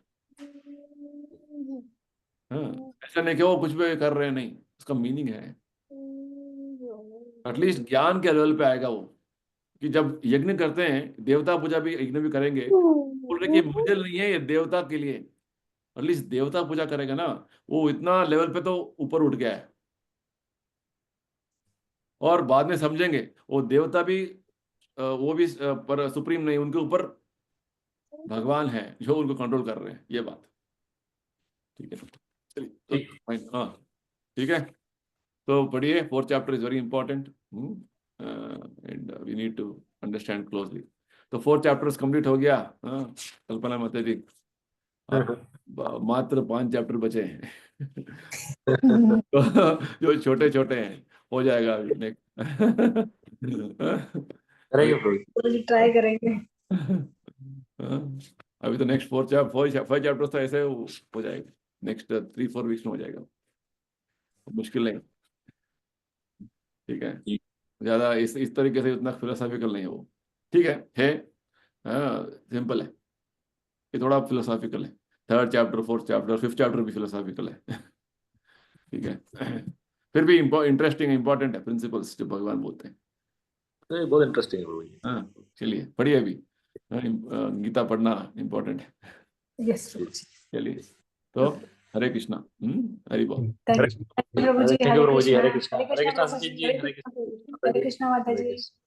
हाँ, ऐसा नहीं कि वो कुछ भी कर रहे हैं, नहीं, उसका मीनिंग है. एटलीस्ट ज्ञान के लेवल पे आएगा वो, कि जब यज्ञ करते हैं, देवता पूजा भी यज्ञ भी करेंगे, बोल रहे कि मुझे नहीं है, ये देवता के लिए. एटलीस्ट देवता पूजा करेगा ना, वो इतना लेवल पे तो ऊपर उठ गया है. और बाद में समझेंगे वो देवता भी वो भी पर सुप्रीम नहीं, उनके ऊपर भगवान है जो उनको कंट्रोल कर रहे हैं. ये बात ठीक है. चलिए, हाँ ठीक है. तो पढ़िए, 4th chapter is very important, and we need to understand closely. तो 4th चैप्टर कंप्लीट हो गया. कल्पना माता जी, मात्र 5 चैप्टर बचे हैं. तो जो छोटे छोटे हैं हो जाएगा अभी नेक्स्ट। करेंगे प्रभु जी। ट्राई करेंगे। अभी तो नेक्स्ट 5 चैप्टर्स तो ऐसे हो जाएगा, नेक्स्ट 3-4 वीक्स में हो जाएगा, मुश्किल नहीं, ठीक है। ठीक। ज्यादा इस तरीके से उतना फिलोसॉफिकल नहीं है वो, ठीक है, सिंपल है, ये थोड़ा फिलोसॉफिकल है। 3rd chapter, 4th chapter, 5th chapter भी फिलोसॉफिकल है। ठीक है, फिर भी इंटरेस्टिंग इंपॉर्टेंट है प्रिंसिपल्स जो भगवान बोलते हैं। तो ये बहुत इंटरेस्टिंग है प्रभु जी। हाँ, चलिए पढ़िए अभी, गीता पढ़ना इम्पोर्टेंट है। यस चलिए, तो हरे कृष्णा, हरि बोल। Thank you Prabhu ji. Thank you Prabhu ji. Hare Hare Krishna, Krishna Hare Krishna माता जी, सचिन जी, हरे हरे कृष्णा कृष्णा, हरे कृष्णा माता हरे जी। कृष्णा।